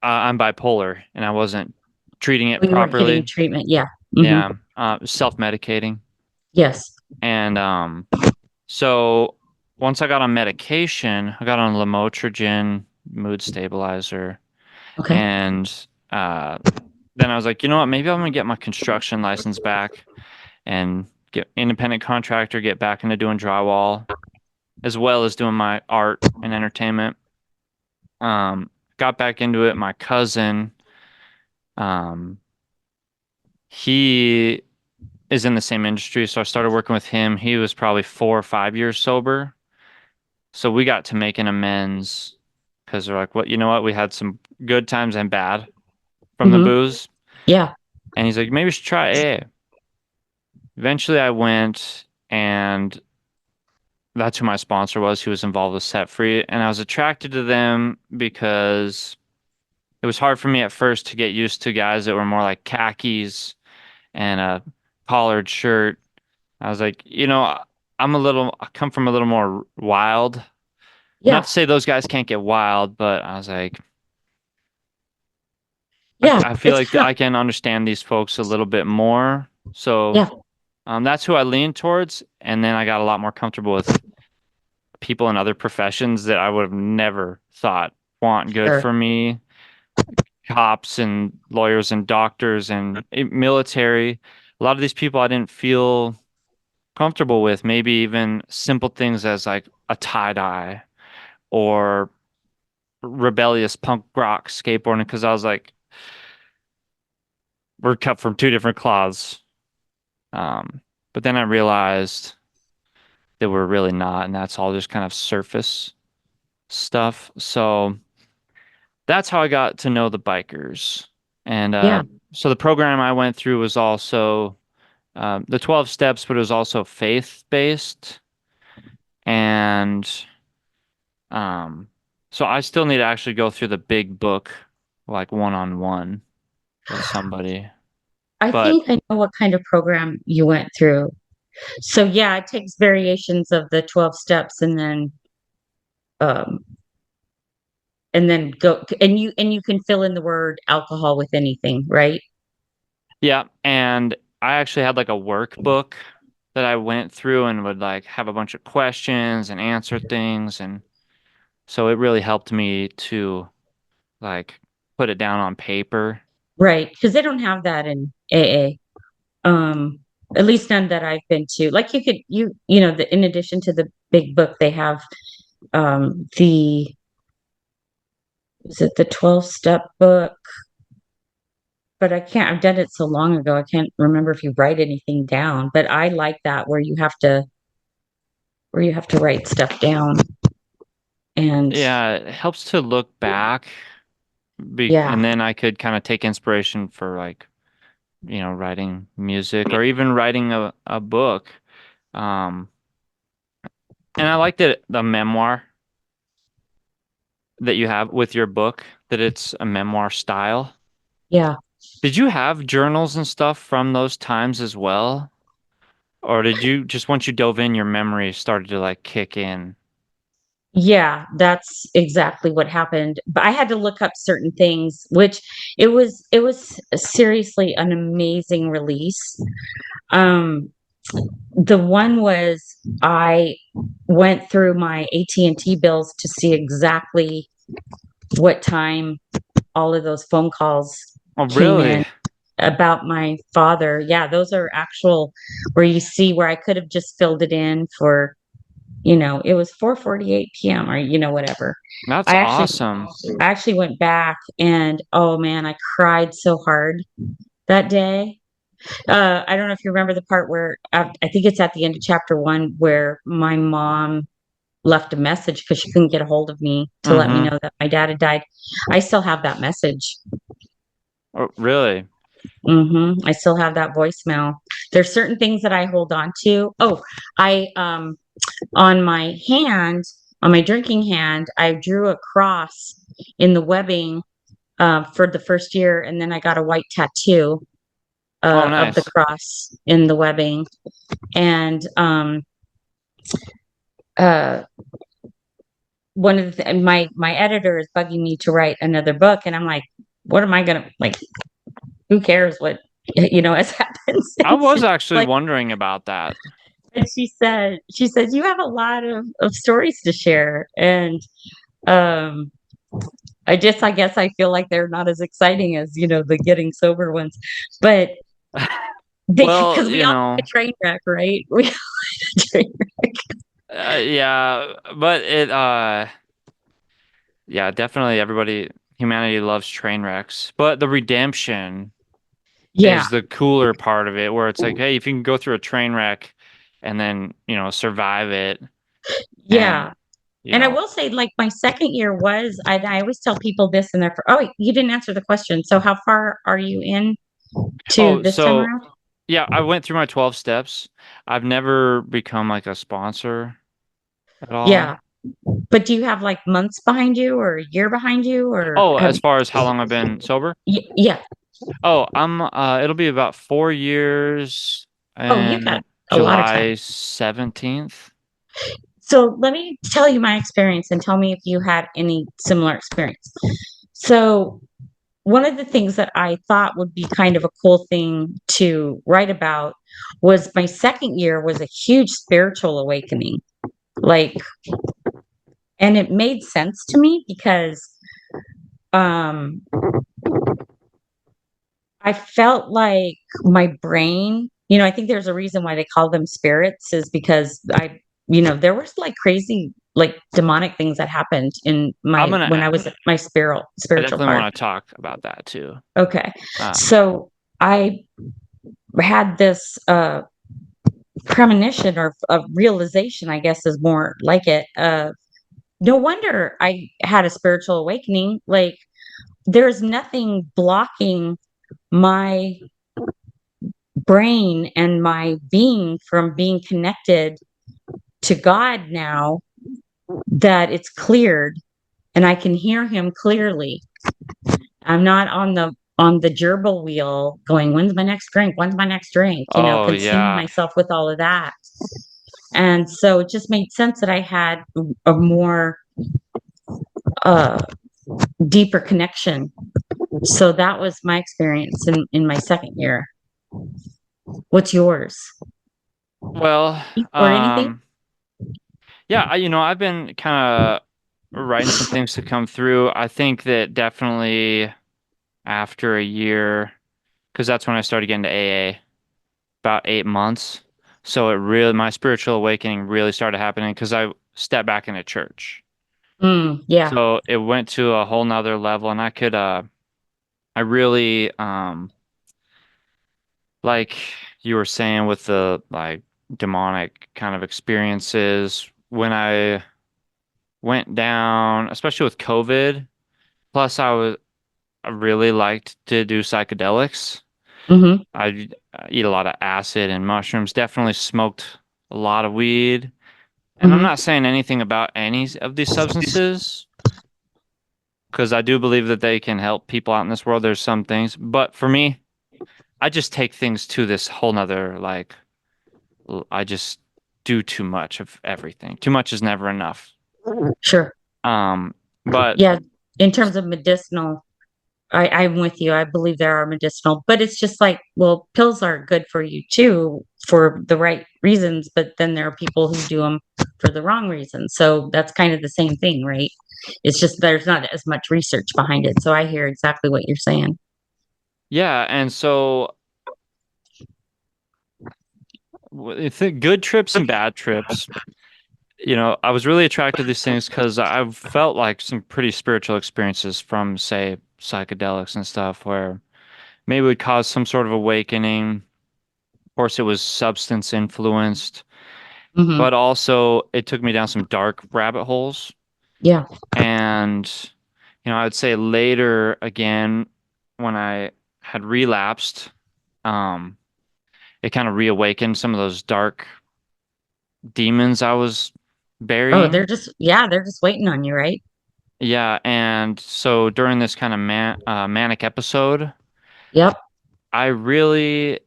I'm bipolar and I wasn't treating it Oh, you weren't getting properly. treatment. Yeah. Hmm. Yeah, self-medicating. Yes. And so. once I got on medication, I got on lamotrigine, mood stabilizer, Okay. and uh, then I was like, you know what? Maybe I'm gonna get my construction license back and get independent contractor, get back into doing drywall as well as doing my art and entertainment. Got back into it. My cousin, um, he is in the same industry, so I started working with him. He was probably 4 or 5 years sober, so we got to make an amends because they're like, "What? You know what? We had some good times and bad from the Hmm. booze." Yeah. And he's like, "Maybe you should try AA." Eventually, I went, and that's who my sponsor was. He was involved with Set Free, and I was attracted to them because it was hard for me at first to get used to guys that were more like khakis and a collared shirt. I was like, I come from a little more wild. Not Yeah. to say those guys can't get wild, but I was like, Yeah. I feel It's like kind of, I can understand these folks a little bit more. So yeah. that's who I leaned towards. And then I got a lot more comfortable with people in other professions that I would have never thought want good Sure. for me. Cops and lawyers and doctors and military. A lot of these people I didn't feel comfortable with. Maybe even simple things as like a tie dye or rebellious punk rock skateboarding because I was like, we're cut from two different cloths. Um, but then I realized that we're really not, and that's all just kind of surface stuff. So that's how I got to know the bikers. And Yeah. so the program I went through was also the 12 steps, but it was also faith-based. And um, so I still need to actually go through the big book, like one-on-one with somebody. I But think I know what kind of program you went through. So yeah, it takes variations of the 12 steps um and then go and you can fill in the word alcohol with anything, right? yeah, and I actually had like a workbook that I went through and would like have a bunch of questions and answer things. And so it really helped me to like put it down on paper. Right. Because they don't have that in AA. Um, at least none that I've been to. Like in addition to the big book, they have the is it the 12 step book? But I've done it so long ago, I can't remember if you write anything down. But I like that where you have to write stuff down. And Yeah, it helps to look back and yeah, then I could kind of take inspiration for like, writing music or even writing a book. Um, and I like that the memoir that you have with your book, that it's a memoir style. yeah, Did you have journals and stuff from those times as well? Or did you just once you dove in, your memory started to like kick in? yeah, that's exactly what happened. But I had to look up certain things, which it was seriously an amazing release. Um, the one was I went through my AT&T bills to see exactly what time all of those phone calls Oh, came in really? about my father. Yeah, those are actual where you see where I could have just filled it in for, it was 4:48 p.m. or whatever. That's I actually awesome. I actually went back and oh man, I cried so hard that day. I don't know if you remember the part where I think it's at the end of chapter 1 where my mom left a message because she couldn't get a hold of me to let me Mm-hmm. know that my dad had died. I still have that message. Oh, really? I still have that voicemail. There's certain things that I hold on to. Oh, I on my hand, on my drinking hand, I drew a cross in the webbing for the first year, and then I got a white tattoo Oh, of the nice. cross in the webbing. And uh, one of my editor is bugging me to write another book, and I'm like, what am I gonna like? Who cares what has happened I since? was actually Like, wondering about that. And she said, you have a lot of stories to share. And um, I guess I feel like they're not as exciting as, the getting sober ones, but Well, because we all had a train wreck, right? We all had a train wreck. yeah, but yeah, definitely humanity loves train wrecks. But the redemption Yeah. is the cooler part of it, where it's like, hey, if you can go through a train wreck and then, survive it and, Yeah. you And I know, will say, like, my second year was, I always tell people this in their, oh, you didn't answer the question. So how far are you in to oh, this time so around? yeah, I went through my 12 steps. I've never become like a sponsor at all. Yeah. But do you have like months behind you or a year behind you or Oh, as far as how long I've been sober? yeah. Oh, it'll be about 4 years Oh, you got and a lot of time. July 17th. So let me tell you my experience and tell me if you had any similar experience. So one of the things that I thought would be kind of a cool thing to write about was my second year was a huge spiritual awakening. Like, and it made sense to me because um I felt like my brain, I think there's a reason why they call them spirits is because there was like crazy, like demonic things that happened in I'm when gonna, I was at my I spiritual definitely part. want to talk about that too. Okay. Um, So I had this premonition or a realization, I guess is more like it. No wonder I had a spiritual awakening. Like there's nothing blocking my brain and my being from being connected to God now that it's cleared and I can hear him clearly. I'm not on the gerbil wheel going, when's my next drink? When's my next drink? oh Consuming yeah. myself with all of that. And so it just made sense that I had a more uh deeper connection. So that was my experience in my second year. What's yours? Well, Or anything? yeah, I've been kind of writing some things to come through. I think that definitely after a year, because that's when I started getting to AA, about 8 months. So my spiritual awakening really started happening because I stepped back into church. Yeah. So it went to a whole nother level, and I really, like you were saying with the like demonic kind of experiences, when I went down, especially with COVID. Plus, I really liked to do psychedelics. Hmm. I eat a lot of acid and mushrooms. Definitely smoked a lot of weed. And I'm Hmm. not saying anything about any of these substances because I do believe that they can help people out in this world. There's some things, but for me, I just take things to this whole nother like I just do too much of everything. Too much is never enough. Sure. Um, but Yeah. In terms of medicinal, I'm with you. I believe there are medicinal, but it's just like, well, pills are good for you too for the right reasons, but then there are people who do them for the wrong reasons. So that's kind of the same thing, right? It's just there's not as much research behind it. So I hear exactly what you're saying. yeah, and so it's good trips and bad trips. I was really attracted to these things because I've felt like some pretty spiritual experiences from, say, psychedelics and stuff where maybe it would cause some sort of awakening. Of course, it was substance influenced, Hmm. but also it took me down some dark rabbit holes. Yeah. And, I would say later again, when I had relapsed, um, it kind of reawakened some of those dark demons I was Oh, burying. they're just waiting on you, right? Yeah, and so during this kind of manic episode, Yep. I really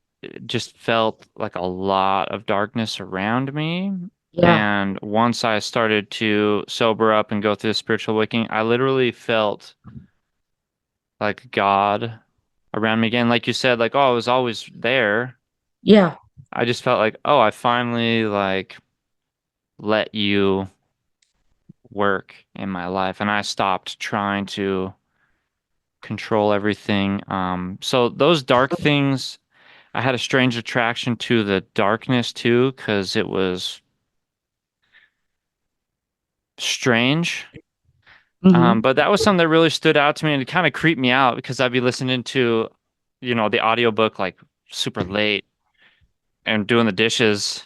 just felt like a lot of darkness around me. Yeah. And once I started to sober up and go through the spiritual awakening, I literally felt like God around me again. Like you said, like, oh, I was always there, Yeah. I just felt like, oh, I finally like let you work in my life, and I stopped trying to control everything. So those dark things, I had a strange attraction to the darkness too, because it was strange. Hmm. But that was something that really stood out to me, and it kind of creeped me out because I'd be listening to, the audiobook like super late and doing the dishes.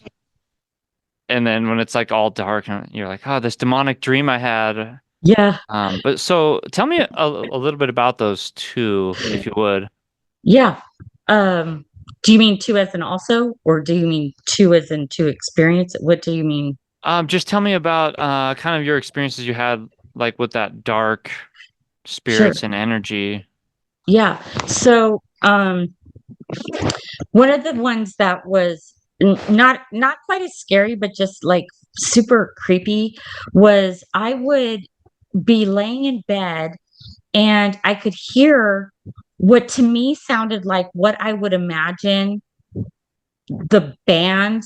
And then when it's like all dark and you're like, oh, this demonic dream I had. Yeah. But so tell me a little bit about those two, if you would. Yeah. Do you mean two as in also, or do you mean two as in to experience? What do you mean? Just tell me about kind of your experiences you had like with that dark Sure. spirits and energy. Yeah. So, one of the ones that was not quite as scary, but just like super creepy was I would be laying in bed and I could hear what to me sounded like what I would imagine the band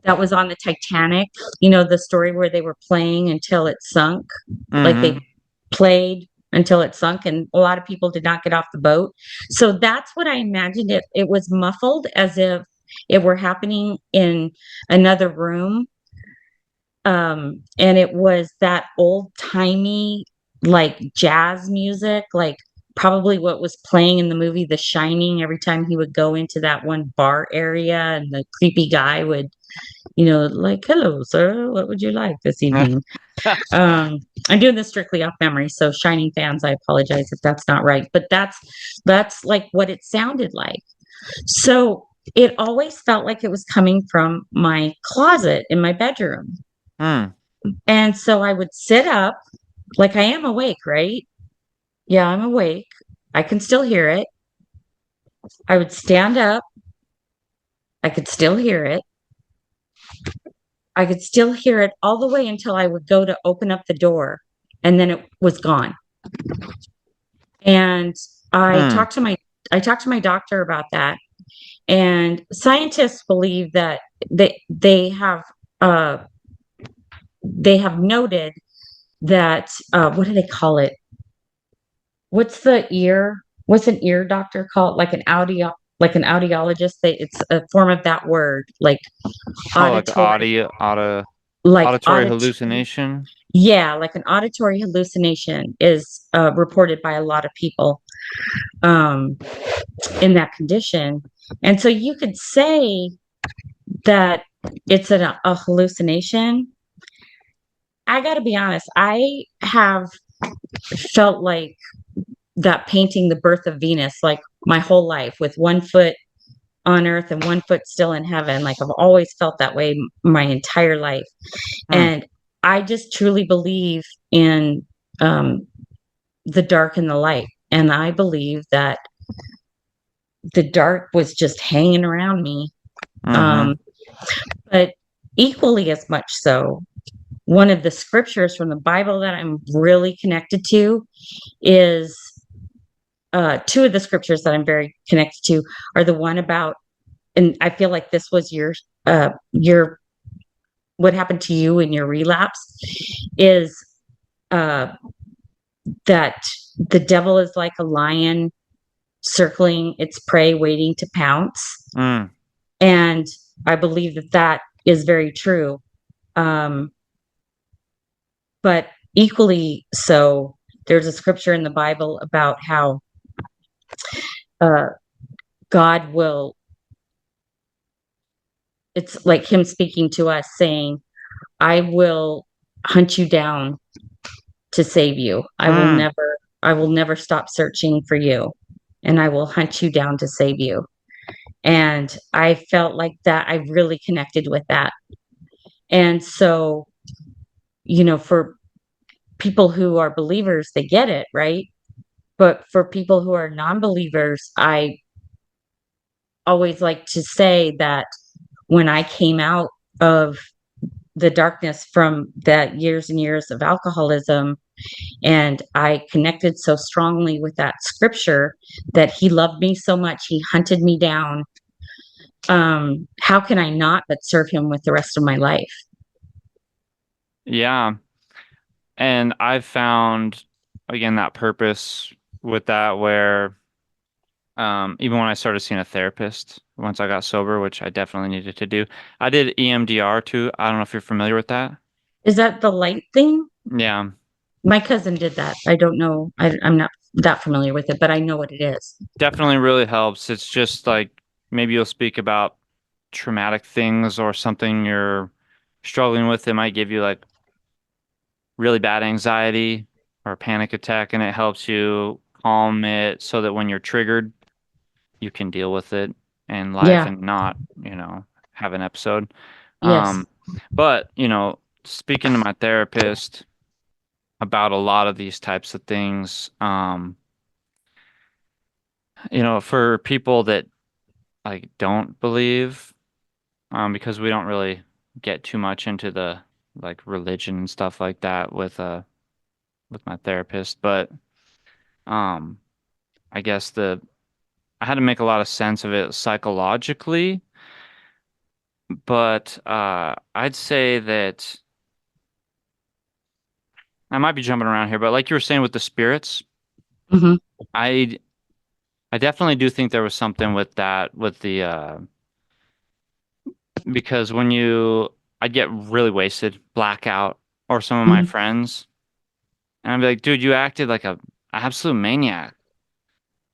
that was on the Titanic, the story where they were playing until it sunk, like they Mm-hmm. played until it sunk, and a lot of people did not get off the boat. So that's what I imagined it. It was muffled as if it were happening in another room. And it was that old timey, like jazz music, like probably what was playing in the movie The Shining every time he would go into that one bar area and the creepy guy would like, hello, sir, what would you like this evening? Um, I'm doing this strictly off memory, so Shining fans, I apologize if that's not right, but that's like what it sounded like. So it always felt like it was coming from my closet in my bedroom. Hmm. And so I would sit up, like I am awake, right? Yeah, I'm awake. I can still hear it. I would stand up. I could still hear it. I could still hear it all the way until I would go to open up the door, and then it was gone. And I Hmm. talked to my I talked to my doctor about that, and scientists believe that uh, they have noted that what do they call it? What's the ear? What's an ear doctor called? Like an audiologist. It's a form of that word, like Oh, like auditory, like auditory hallucination. yeah, like an auditory hallucination is reported by a lot of people um, in that condition. And so you could say that it's a hallucination. I got to be honest, I have felt like that painting The Birth of Venus like my whole life with one foot on earth and one foot still in heaven. Like I've always felt that way my entire life. Hmm. And I just truly believe in um, the dark and the light. And I believe that the dark was just hanging around me. Mm-hmm. Um, but equally as much so, one of the scriptures from the Bible that I'm really connected to is two of the scriptures that I'm very connected to are the one about, and I feel like this was your what happened to you in your relapse is uh, that the devil is like a lion circling its prey, waiting to pounce. Mm. And I believe that that is very true. Um, but equally so, there's a scripture in the Bible about how uh, God will, it's like him speaking to us saying, I will hunt you down to save you. Mm. I will never stop searching for you, and I will hunt you down to save you. And I felt like that I really connected with that. And so, for people who are believers, they get it, right? But for people who are non-believers, I always like to say that when I came out of the darkness from that years and years of alcoholism, and I connected so strongly with that scripture that he loved me so much, he hunted me down how can I not but serve him with the rest of my life? Yeah. And I've found, again, that purpose with that where even when I started seeing a therapist, once I got sober, which I definitely needed to do, I did EMDR too. I don't know if you're familiar with that. Is that the light thing? Yeah, My cousin did that. I don't know. I'm not that familiar with it, but I know what it is. definitely really helps. It's just like maybe you'll speak about traumatic things or something you're struggling with. It might give you like really bad anxiety or a panic attack, and it helps you calm it so that when you're triggered, you can deal with it in life Yeah. and not, have an episode. Yes. Um, but, speaking to my therapist about a lot of these types of things, for people that like don't believe, because we don't really get too much into the like religion and stuff like that with my therapist, but um I guess I had to make a lot of sense of it psychologically, but I'd say that I might be jumping around here, but like you were saying with the spirits, Hmm. I I definitely do think there was something with that with the because I'd get really wasted, blackout, or some of my Hmm. friends, and I'd be like, dude, you acted like a absolute maniac.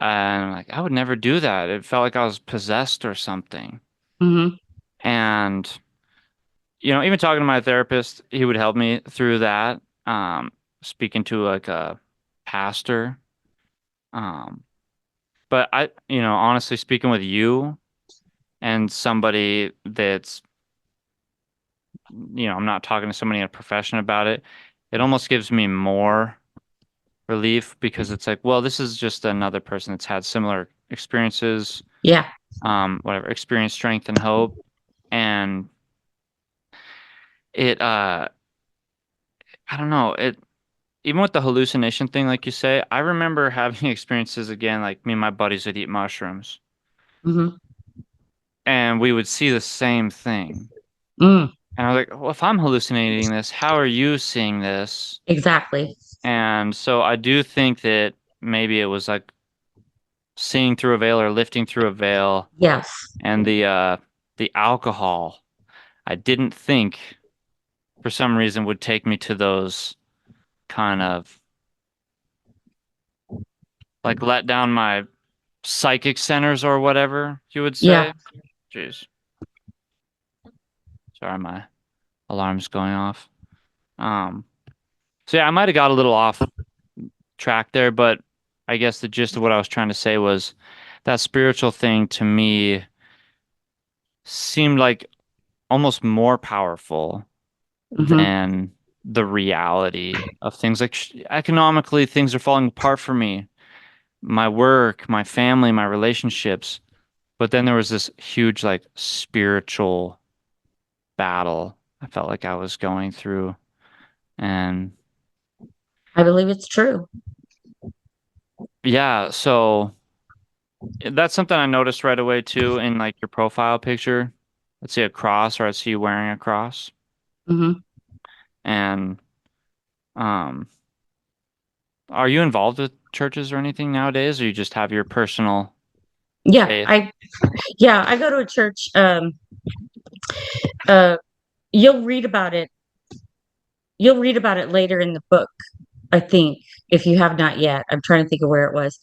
And I'm like, I would never do that. It felt like I was possessed or something. Hmm. And even talking to my therapist, he would help me through that. Speaking to like a pastor. Um, but honestly, speaking with you and somebody that's, I'm not talking to somebody in a profession about it, it almost gives me more relief because it's like, well, this is just another person that's had similar experiences, Yeah. whatever, experience, strength, and hope. And it, I don't know, even with the hallucination thing, like you say, I remember having experiences again, like me and my buddies would eat mushrooms Hmm. and we would see the same thing. Mm. And I was like, well, if I'm hallucinating this, how are you seeing this? Exactly. And so I do think that maybe it was like seeing through a veil or lifting through a veil Yes. and the alcohol, I didn't think for some reason would take me to those kind of like let down my psychic centers or whatever you would Yeah. say. Jeez. Sorry, my alarm's going off. Um, so yeah, I might have got a little off track there, but I guess the gist of what I was trying to say was that spiritual thing to me seemed like almost more powerful Hmm. than the reality of things. Like economically, things are falling apart for me, my work, my family, my relationships. But then there was this huge like spiritual battle I felt like I was going through. And I believe it's true. yeah, so that's something I noticed right away too in like your profile picture. Let's see a cross or I see you wearing a cross. Hmm. And um are you involved with churches or anything nowadays, or you just have your personal Yeah. faith? I go to a church. Uh, you'll read about it. You'll read about it later in the book, I think, if you have not yet. I'm trying to think of where it was.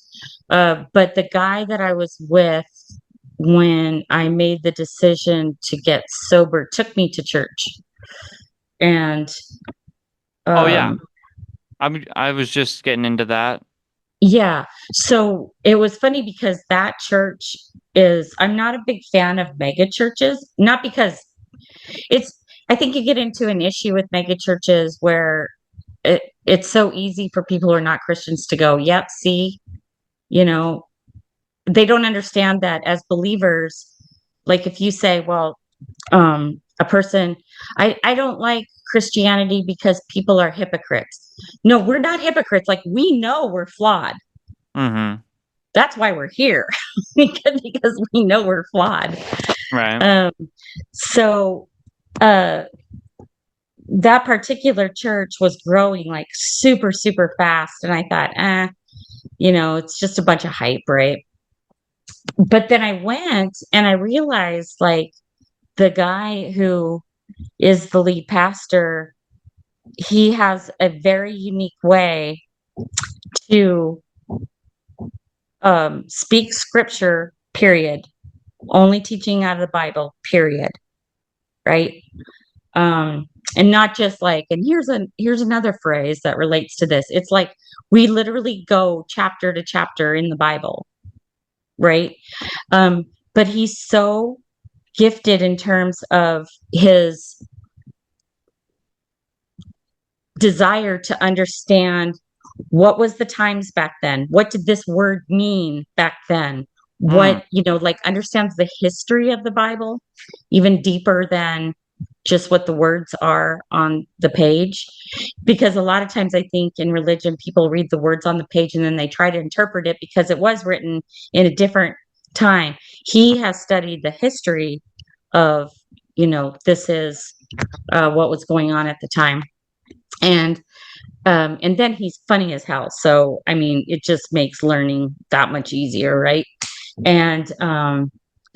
But the guy that I was with when I made the decision to get sober took me to church. And Oh yeah. um, I was just getting into that. yeah, so it was funny because that church I'm not a big fan of mega churches, not because it's, I think you get into an issue with mega churches where it's so easy for people who are not Christians to go, yep, see, you know, they don't understand that as believers, like if you say, well, a person, I don't like Christianity because people are hypocrites. No, we're not hypocrites. Like we know we're flawed. Mm-hmm. that's why we're here because we know we're flawed. Right. Um, so uh, that particular church was growing like super, super fast. And I thought, it's just a bunch of hype, right? But then I went and I realized like the guy who is the lead pastor, he has a very unique way to speak scripture, period. Only teaching out of the Bible, period. Right. Um, and not just like, and here's another phrase that relates to this. It's like we literally go chapter to chapter in the Bible, right? But he's so gifted in terms of his desire to understand what was the times back then, what did this word mean back then, Mm, what like understands the history of the Bible even deeper than just what the words are on the page. Because a lot of times I think in religion people read the words on the page and then they try to interpret it because it was written in a different time. He has studied the history of this is what was going on at the time. And then he's funny as hell. So, I mean, it just makes learning that much easier, right? And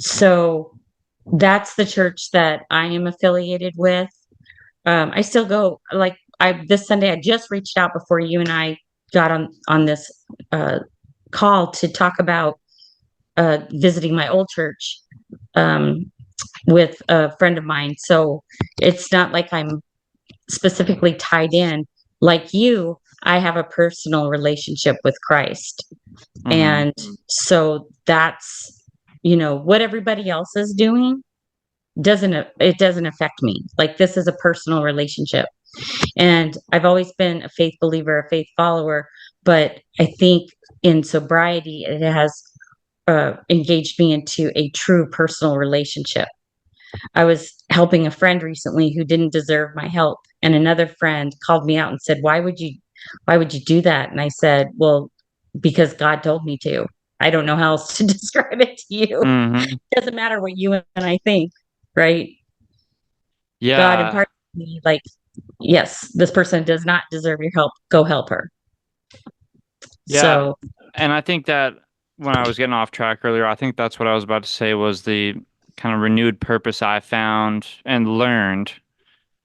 so that's the church that I am affiliated with. I still go like I this Sunday I just reached out before you and I got on this uh, call to talk about visiting my old church um, with a friend of mine. So it's not like I'm specifically tied in like you. I have a personal relationship with Christ. mm-hmm. And so that's, what everybody else is doing doesn't affect me. Like this is a personal relationship. And I've always been a faith believer, a faith follower, but I think in sobriety, it has engaged me into a true personal relationship. I was helping a friend recently who didn't deserve my help, and another friend called me out and said, why would you do that?" And I said, "Well, because God told me to. I don't know how else to describe it to you. Mm-hmm. It doesn't matter what you and I think, right? God Yeah. imparted to me like, yes, this person does not deserve your help. Go help her." Yeah. So, And I think that when I was getting off track earlier, I think that's what I was about to say was the kind of renewed purpose I found and learned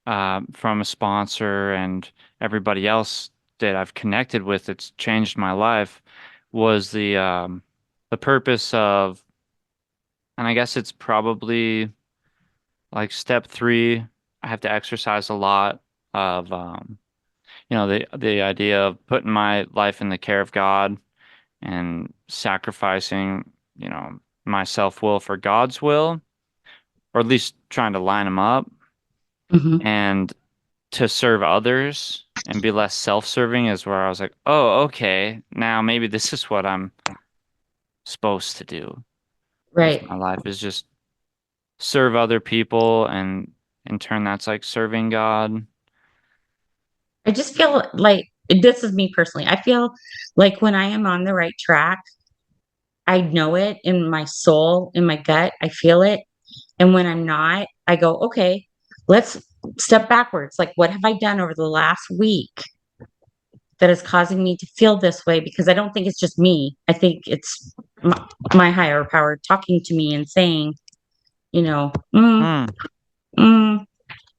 from a sponsor and everybody else that I've connected with that's changed my life was the purpose of, and I guess it's probably like step three. I have to exercise a lot of the idea of putting my life in the care of God and sacrificing, my self-will for God's will, or at least trying to line them up mhm, and to serve others and be less self-serving is where I was like, oh, okay, now maybe this is what I'm supposed to do with right. my life is just serve other people, and in turn that's like serving God. I just feel like this is me personally. I feel like when I am on the right track, I know it in my soul, in my gut. I feel it. And when I'm not, I go, okay, let's step backwards. Like, what have I done over the last week that is causing me to feel this way? Because I don't think it's just me. I think it's my higher power talking to me and saying, you know, mm, Hmm. mm,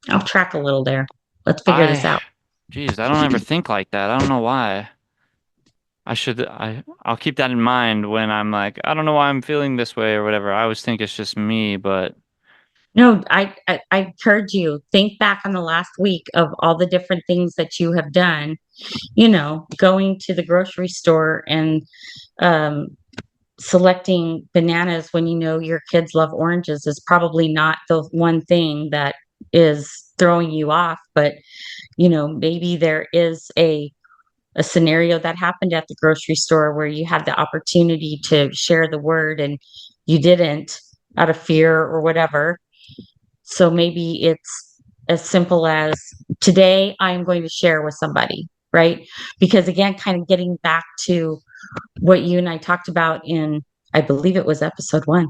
I'll track a little there. Let's figure this I, out. geez, I don't ever think like that. I don't know why. I'll keep that in mind when I'm like, I don't know why I'm feeling this way or whatever. I always think it's just me, but No, I heard you think back on the last week of all the different things that you have done, going to the grocery store and um, selecting bananas when your kids love oranges is probably not the one thing that is throwing you off. But, maybe there is a scenario that happened at the grocery store where you had the opportunity to share the word and you didn't out of fear or whatever. So maybe it's as simple as today I am going to share with somebody, right? Because again, kind of getting back to what you and I talked about in, I believe it was episode 1,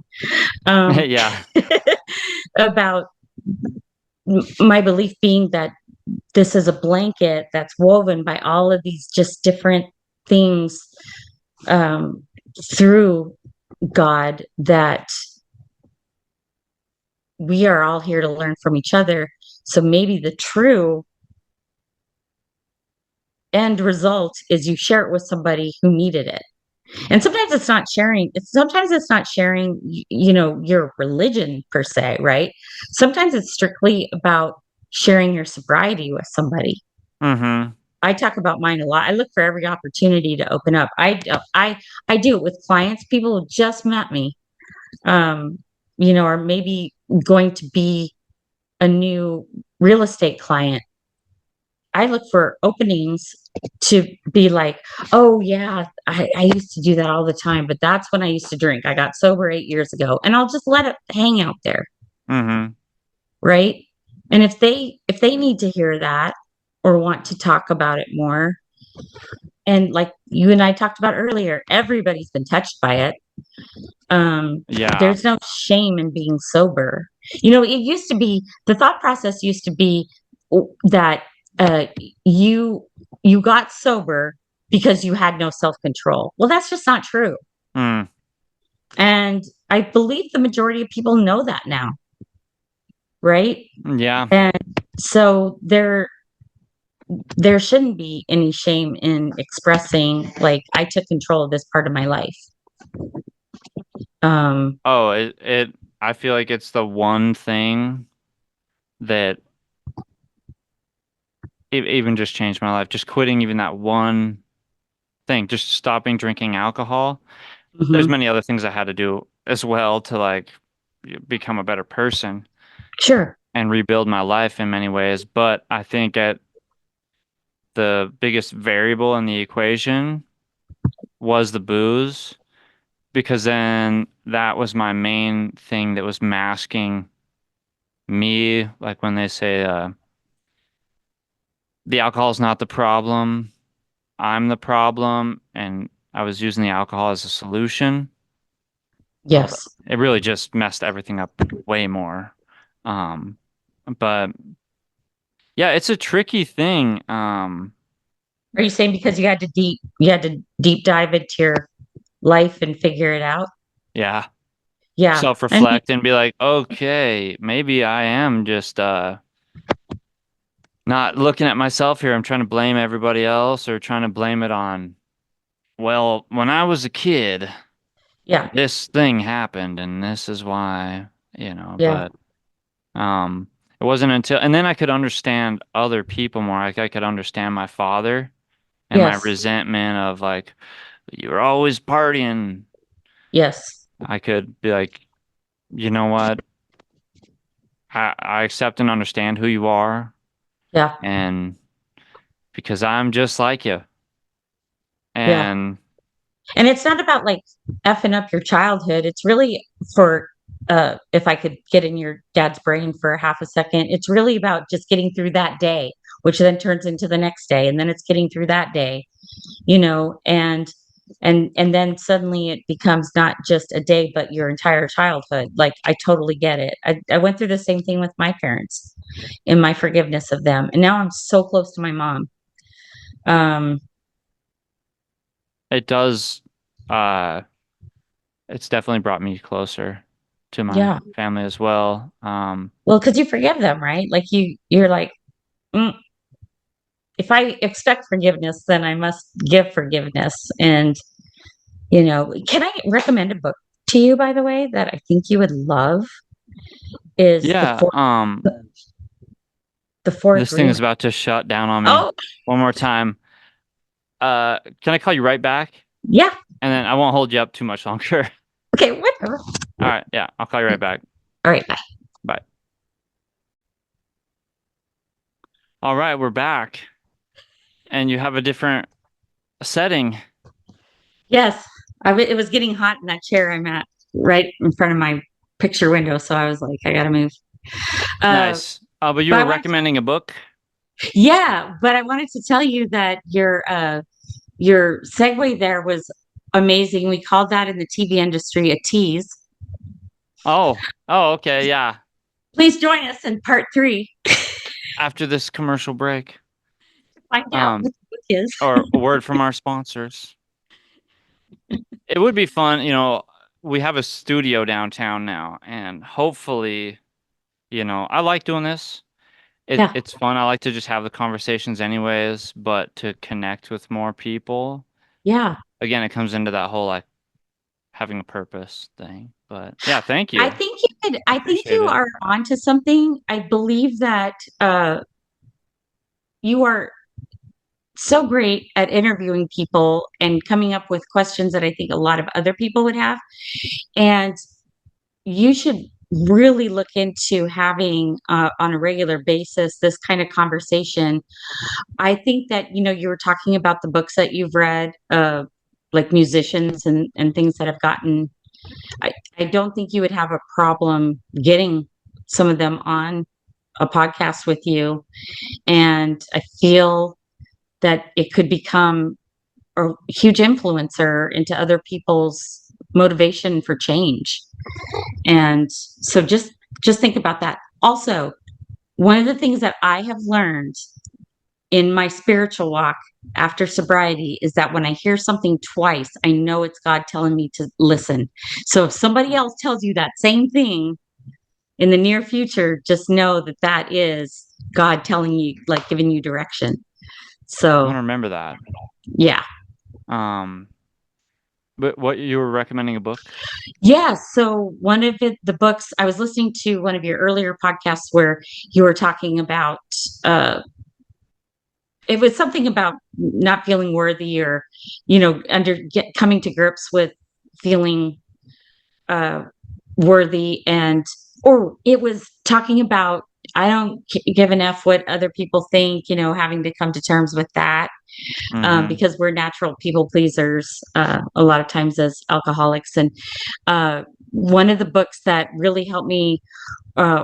um, Yeah. about my belief being that this is a blanket that's woven by all of these just different things, um, through God, that we are all here to learn from each other. So maybe the true end result is you share it with somebody who needed it. And sometimes it's not sharing, sometimes it's not sharing, your religion per se, right? Sometimes it's strictly about sharing your sobriety with somebody. Mm-hmm. I talk about mine a lot. I look for every opportunity to open up. I do it with clients, people who just met me, or maybe going to be a new real estate client. I look for openings to be like, oh yeah, I used to do that all the time, but that's when I used to drink. I got sober 8 years ago, and I'll just let it hang out there, Mm-hmm. right? And if they need to hear that or want to talk about it more, and like you and I talked about earlier, everybody's been touched by it. Yeah. There's no shame in being sober. It used to be, the thought process used to be that uh, you you got sober because you had no self-control. Well, that's just not true. Mm. And I believe the majority of people know that now, right? Yeah. And so there shouldn't be any shame in expressing, like, I took control of this part of my life. Um, Oh, I feel like it's the one thing that even just changed my life. Just quitting even that one thing, just stopping drinking alcohol. There's mhm. many other things I had to do as well to like become a better person Sure. and rebuild my life in many ways. But I think at the biggest variable in the equation was the booze because then that was my main thing that was masking me. Like when they say, the alcohol is not the problem, I'm the problem, and I was using the alcohol as a solution. Yes. It really just messed everything up way more. Um, but yeah, it's a tricky thing. Are you saying because you had to deep dive into your life and figure it out? Yeah, Yeah. I mean, self-reflect and be like, okay, maybe I am just not looking at myself here. I'm trying to blame everybody else or trying to blame it on, well, when I was a kid, yeah. this thing happened and this is why, Yeah. but it wasn't until and then I could understand other people more. Like I could understand my father and my Yes. resentment of like you were always partying. Yes. I could be like, you know what? I accept and understand who you are Yeah. and because I'm just like you. Yeah. And And it's not about like effing up your childhood. It's really for, if I could get in your dad's brain for half a second, it's really about just getting through that day, which then turns into the next day, and then it's getting through that day, and then suddenly it becomes not just a day but your entire childhood. Like, I totally get it. I went through the same thing with my parents in my forgiveness of them, and now I'm so close to my mom. um it does uh it's definitely brought me closer to my yeah, family as well. well, because you forgive them, right? Like, you're like, mm, if I expect forgiveness, then I must give forgiveness. And can I recommend a book to you, by the way, that I think you would love? Is Yeah, the four this thing is agreements. about to shut down on me Oh, one more time. Can I call you right back? yeah. And then I won't hold you up too much longer. Okay, whatever. All right, yeah, I'll call you right back. All right, bye. Bye. All right, we're back. And you have a different setting. Yes, it was getting hot in that chair I'm at, right in front of my picture window, so I was like, I gotta move. Uh, Nice. But you but I were wanted to, recommending a book? yeah, but I wanted to tell you that your segue there was amazing. We called that in the TV industry a tease. Oh, okay, yeah. Please join us in part three After this commercial break, to find out um, what the book is. or a word from our sponsors. It would be fun, we have a studio downtown now, and hopefully, I like doing this. Yeah, It's fun. I like to just have the conversations anyways, but to connect with more people, yeah. again, it comes into that whole like having a purpose thing. But yeah, thank I you. think you could. I I think appreciate you it. are onto something. I believe that you are so great at interviewing people and coming up with questions that I think a lot of other people would have. And you should really look into having on a regular basis this kind of conversation. I think that, you were talking about the books that you've read, like musicians and things that have gotten, I don't think you would have a problem getting some of them on a podcast with you. And I feel that it could become a huge influencer into other people's motivation for change. And so just think about that. Also, one of the things that I have learned in my spiritual walk after sobriety is that when I hear something twice, I know it's God telling me to listen. So if somebody else tells you that same thing in the near future, just know that that is God telling you, like giving you direction. I'm gonna So, remember that. yeah. Um, but what you were recommending a book? Yeah. So, one of the books, I was listening to one of your earlier podcasts where you were talking about, uh, it was something about not feeling worthy or, coming to grips with feeling uh, worthy, and or it was talking about I don't give an F what other people think, having to come to terms with that, Mm-hmm. because we're natural people pleasers a lot of times as alcoholics. And one of the books that really helped me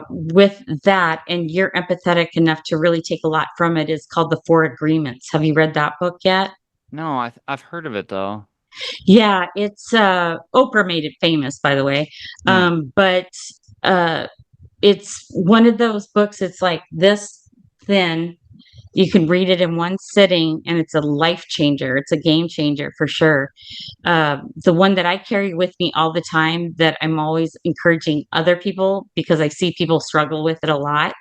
with that, and you're empathetic enough to really take a lot from it, is called The Four Agreements. Have you read that book yet? No, I've heard of it though. Yeah, it's Oprah made it famous, by the way. Mm. But uh it's one of those books, it's like this thin. You can read it in one sitting and it's a life changer. It's a game changer for sure. The one that I carry with me all the time, that I'm always encouraging other people because I see people struggle with it a lot,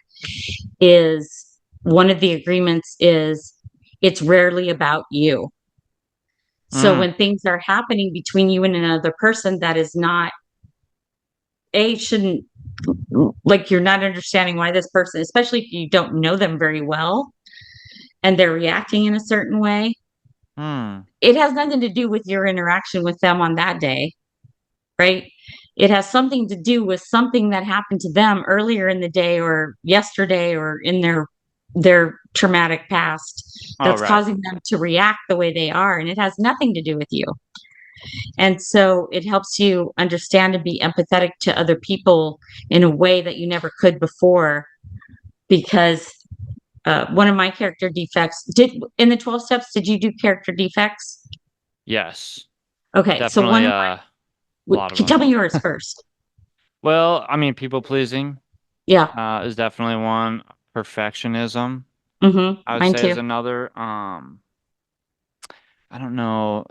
is one of the agreements is it's rarely about you. So Mm. when things are happening between you and another person that is not, shouldn't, like, you're not understanding why this person, especially if you don't know them very well and they're reacting in a certain way, Mm. it has nothing to do with your interaction with them on that day, right? It has something to do with something that happened to them earlier in the day or yesterday or in their traumatic past Oh, that's right. causing them to react the way they are, and it has nothing to do with you. And so it helps you understand and be empathetic to other people in a way that you never could before, because one of my character defects did in the 12 steps, did you do character defects? Yes. Okay, so one Definitely of a my, lot of can tell them. me yours first. Well, I mean, people pleasing Yeah. is definitely one. Perfectionism, I would Mine say, is too. another. I don't know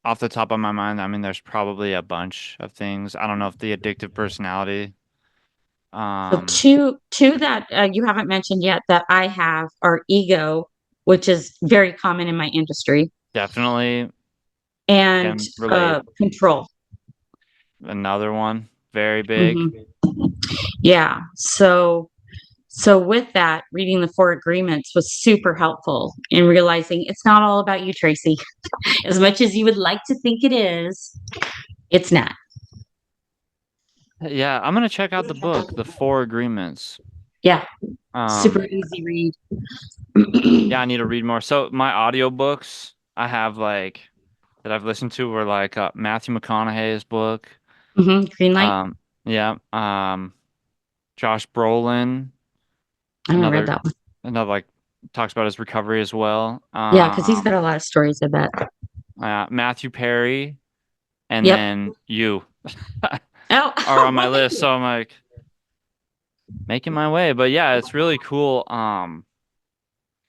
off the top of my mind. I mean, there's probably a bunch of things. I don't know if the addictive personality. So Um, two that you haven't mentioned yet that I have are ego, which is very common in my industry, Definitely and can relate. control. Another one, very big. hmm Yeah. So with that, reading the Four Agreements was super helpful in realizing it's not all about you, Tracy. As much as you would like to think it is, it's not. Yeah, I'm gonna check out the book, The Four Agreements. Yeah, super Um, easy read. yeah, I need to read more. So my audiobooks I have like that I've listened to were like Matthew McConaughey's book. Green light. Um, yeah. Josh Brolin, I haven't read another that one. another like talks about his recovery as well. Yeah, because he's got a lot of stories of that. Matthew Perry, and Yep. then you Oh, are on my well, thank list. you. So I'm like making my way. But yeah, it's really cool. God,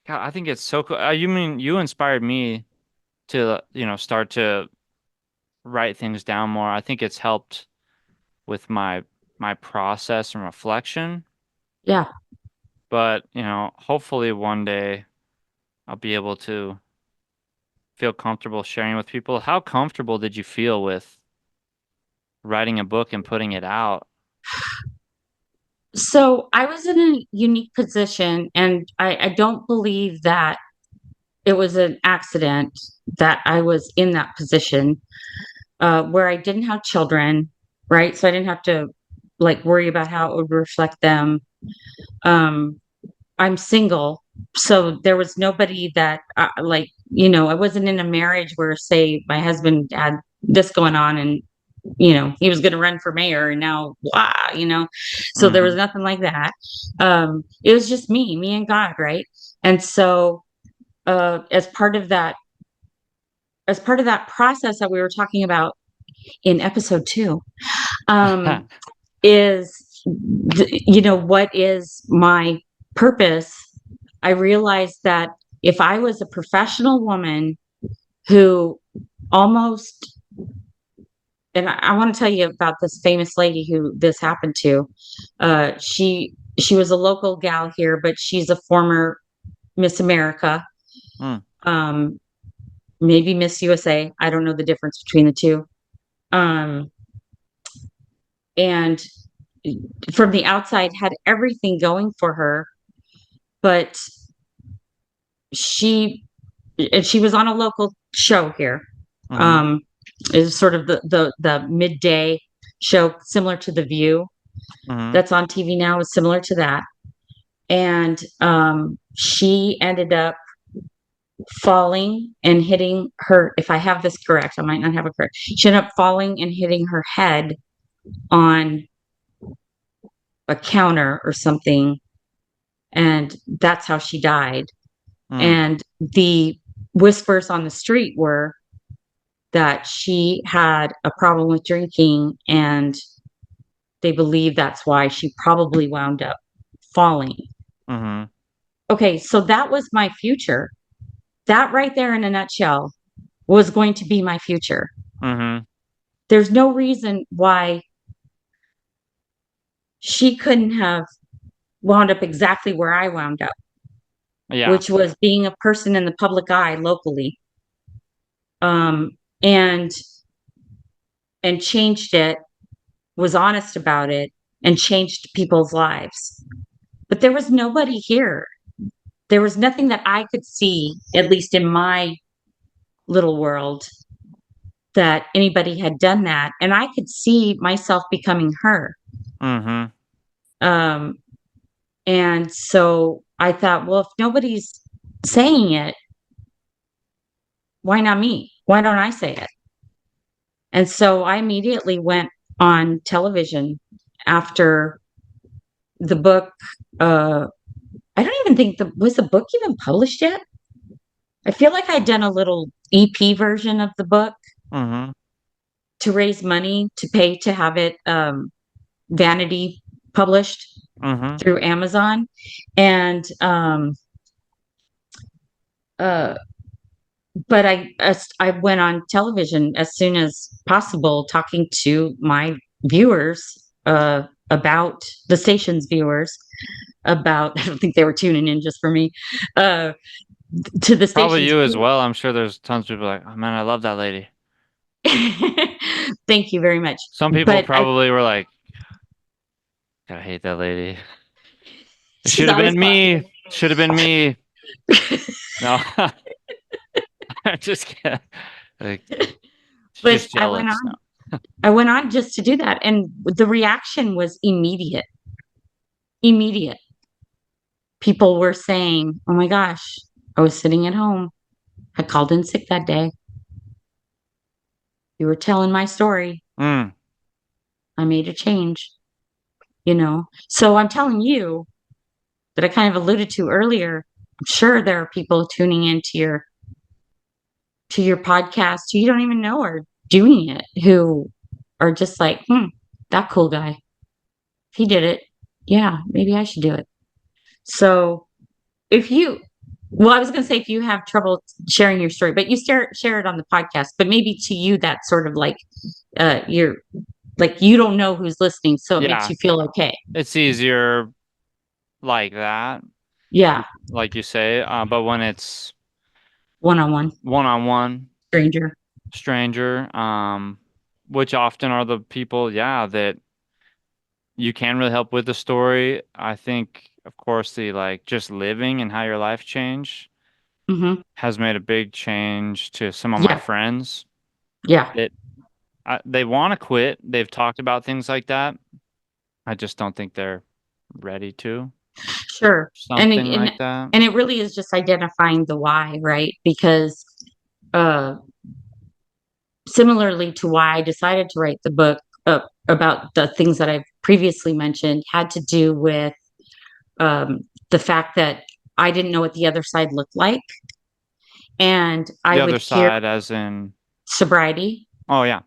I think it's so cool. You mean you inspired me to, start to write things down more. I think it's helped with my process and reflection. Yeah. But, hopefully one day I'll be able to feel comfortable sharing with people. How comfortable did you feel with writing a book and putting it out? So I was in a unique position, and I don't believe that it was an accident that I was in that position where I didn't have children, right? So I didn't have to like worry about how it would reflect them. Um, I'm single, so there was nobody that like, I wasn't in a marriage where, say, my husband had this going on and he was going to run for mayor and now blah, so there was Mm-hmm. nothing like that. It was just me and God, right? And so as part of that process that we were talking about in episode 2, um is what is my purpose. I realized that if I was a professional woman who almost, and I want to tell you about this famous lady who this happened to. She was a local gal here, but she's a former Miss America, Mm, um, maybe Miss USA. I don't know the difference between the two. Um, and from the outside, had everything going for her, but she she was on a local show here. mm-hmm. Um, is sort of the midday show similar to The View Mm-hmm. that's on TV now, is similar to that. And she ended up falling and hitting her. If I have this correct, I might not have it correct. She ended up falling and hitting her head on a counter or something, and that's how she died. Mm, And the whispers on the street were that she had a problem with drinking, and they believe that's why she probably wound up falling. mm-hmm. Okay, so that was my future. That right there in a nutshell was going to be my future. Mm-hmm. There's no reason why she couldn't have wound up exactly where I wound up, Yeah. which was being a person in the public eye locally, um, and changed it, was honest about it, and changed people's lives. But there was nobody here. There was nothing that I could see, at least in my little world, that anybody had done that. And I could see myself becoming her. Mm-hmm. Um, and so I thought, well, if nobody's saying it, why not me? Why don't I say it? And so I immediately went on television after the book. Uh, I don't even think was the book even published yet? I feel like I'd done a little EP version of the book Mm-hmm. to raise money to pay to have it vanity published Mm-hmm. through Amazon. And uh but I went on television as soon as possible talking to my viewers about the station's viewers about I don't think they were tuning in just for me uh to the Probably station's you as well. I'm sure there's tons of people like, oh man, I love that lady. thank you very much. Some people But I probably were like, I hate that lady. It she's should have always been me. popular. Should have been me. No, I'm just kidding. Like, she's But just jealous. No. I went on just to do that, and the reaction was immediate. Immediate. People were saying, "Oh my gosh, I was sitting at home. I called in sick that day. You were telling my story. Mm, I made a change." So I'm telling you that I kind of alluded to earlier. sure there are people tuning into your podcast who you don't even know are doing it, who are just like, that cool guy. He did it. Yeah, maybe I should do it. So if you, well, I was going to say if you have trouble sharing your story, but you share it on the podcast, but maybe to you that's sort of like you're like you don't know who's listening, so it makes Yeah, you feel okay. it's easier like that, Yeah, like you say. But when it's one on one, one-on-one, stranger. stranger, which often are the people, yeah, that you can really help with the story. I think, of course, the like just living and how your life changed Mm-hmm. has made a big change to some of my Yeah, friends yeah, that they want to quit. They've talked about things like that. I just don't think they're ready to. sure. Something like that. And it really is just identifying the why, right? Because uh, similarly to why I decided to write the book about the things that I've previously mentioned, had to do with um, the fact that I didn't know what the other side looked like, and I The would other hear side, as in, sobriety, oh yeah,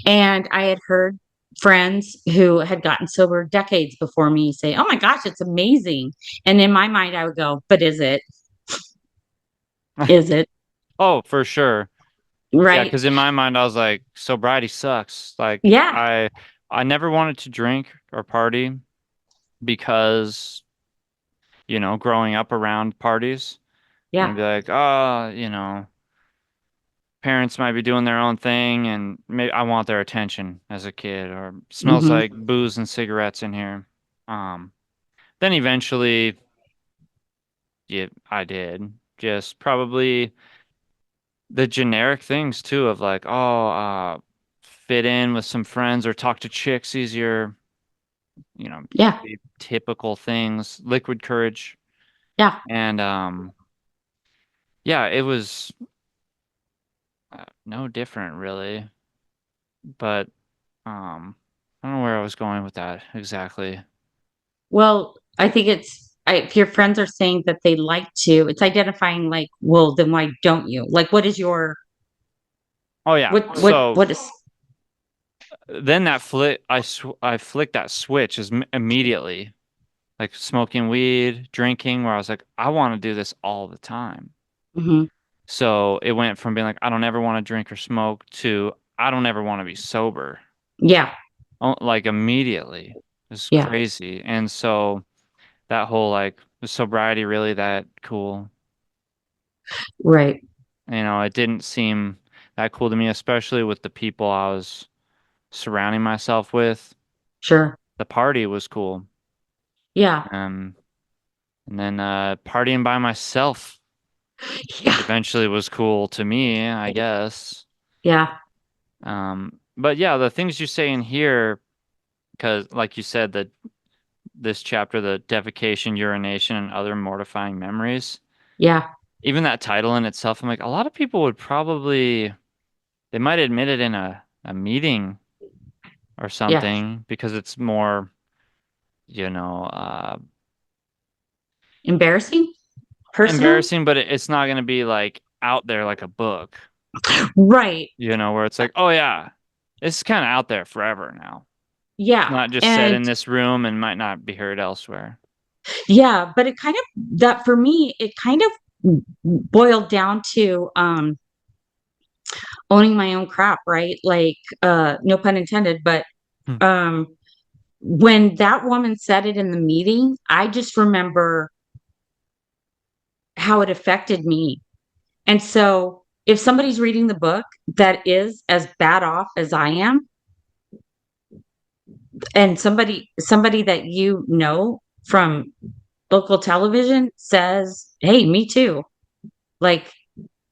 and I had heard friends who had gotten sober decades before me say, "Oh my gosh, it's amazing!" And in my mind, I would go, "But is it? Is it oh for sure, yeah. right?" Because in my mind, I was like, sobriety sucks. Like Yeah, I never wanted to drink or party because growing up around parties, and I'd yeah, be like, oh, parents might be doing their own thing, and maybe I want their attention as a kid, or smells hmm like booze and cigarettes in here. Um, then eventually, yeah, I did. Just probably the generic things too of like, oh, fit in with some friends or talk to chicks easier, yeah, the typical things, liquid courage. yeah. And yeah, it was no different really, but I don't know where I was going with that exactly. Well, I think if your friends are saying that they like to, it's identifying like, well, then why don't you? Like, what is your Oh yeah. So what is? then that I flicked that switch immediately, like smoking weed, drinking, where I was like, I want to do this all the time. Hmm. So it went from being like, I don't ever want to drink or smoke to I don't ever want to be sober. Yeah, Oh, like immediately. It's yeah, crazy. And so that whole like, was sobriety really that cool? right, It didn't seem that cool to me, especially with the people I was surrounding myself with. sure, The party was cool. yeah, Um, and then partying by myself yeah, eventually was cool to me, I guess. yeah, But yeah, the things you say in here, because like you said, that this chapter, the defecation, urination, and other mortifying memories, yeah, even that title in itself, I'm like, a lot of people would probably, they might admit it in a meeting or yeah. something because it's more, you know, Embarrassing, personal, embarrassing, but it's not going to be like out there like a book, right? where it's like, oh yeah, this is kind of out there forever now. It's Yeah, not just said and in this room and might not be heard elsewhere. yeah, but it kind of that for me, it kind of boiled down to owning my own crap, right? Like, no pun intended, but Hmm. um when that woman said it in the meeting, I just remember how it affected me. And so if somebody's reading the book that is as bad off as I am, and somebody that you know from local television says, "Hey, me too." Like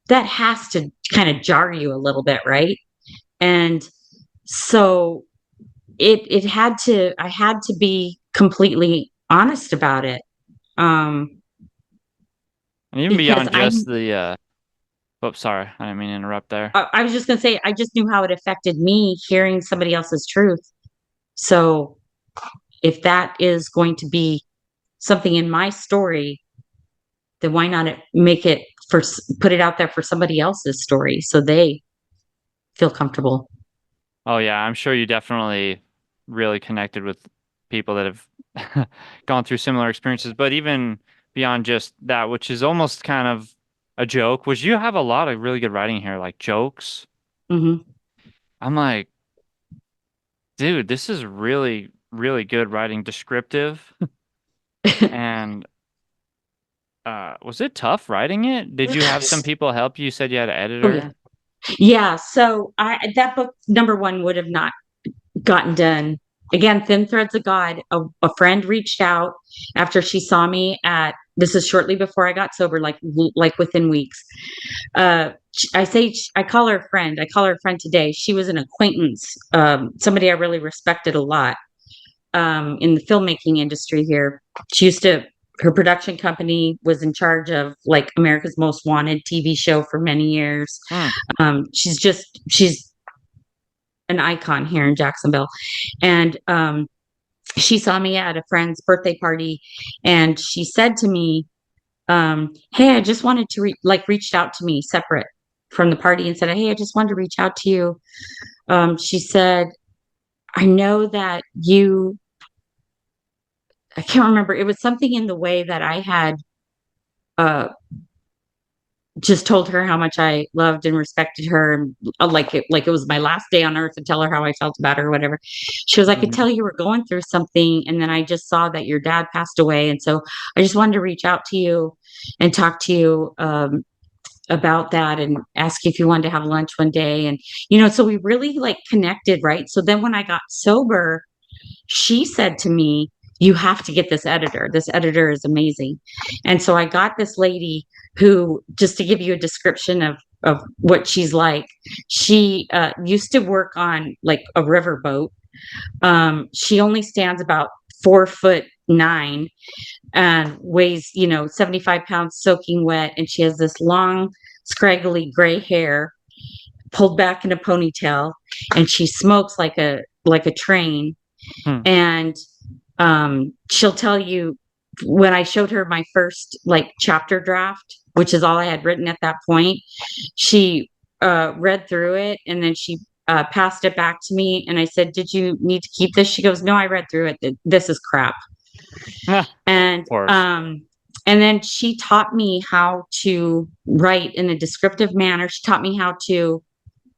that has to kind of jar you a little bit, right? And so it had to I had to be completely honest about it. Um And even because beyond just the, oops, sorry, I didn't mean to interrupt there. I was just going to say I just knew how it affected me hearing somebody else's truth. So if that is going to be something in my story, then why not make it put it out there for somebody else's story so they feel comfortable. Oh yeah, I'm sure you definitely really connected with people that have gone through similar experiences, but even beyond just that, which is almost kind of a joke, which you have a lot of really good writing here, like jokes. Hmm. I'm like, dude, this is really, really good writing, descriptive. And was it tough writing it? Did you have some people help you? You said you had an Oh yeah. editor. Yeah. So that book number one would have not gotten done. Again, Thin Threads of God. A friend reached out after she saw me at, this is shortly before I got sober, like within weeks. I call her a friend. I call her a friend today. She was an acquaintance, somebody I really respected a lot, in the filmmaking industry here. She used to, her production company was in charge of like America's Most Wanted TV show for many years. Hmm. She's an icon here in Jacksonville. And she saw me at a friend's birthday party, and she said to me, "Hey, I just wanted to reached out to me separate from the party and said, hey, I just wanted to reach out to you." She said, "I know that you." I can't remember. It was something in the way that I had uh, just told her how much I loved and respected her, and like it was my last day on earth to tell her how I felt about her or whatever. She was, "I could Mhm. tell you were going through something, and then I just saw that your dad passed away, and so I just wanted to reach out to you and talk to you about that and ask you if you wanted to have lunch one day." And so we really like connected, right? So then when I got sober, she said to me, "You have to get this editor. This editor is amazing." And so I got this lady who, just to give you a description of what she's like, she used to work on like a riverboat. She only stands about 4'9" and weighs 75 pounds soaking wet, and she has this long scraggly gray hair pulled back in a ponytail, and she smokes like a train. Hmm. And she'll tell you, when I showed her my first like chapter draft, which is all I had written at that point, she read through it, and then she passed it back to me, and I said, "Did you need to keep this?" She goes, "No, I read through it. This is crap." Of And course. then she taught me how to write in a descriptive manner. She taught me how to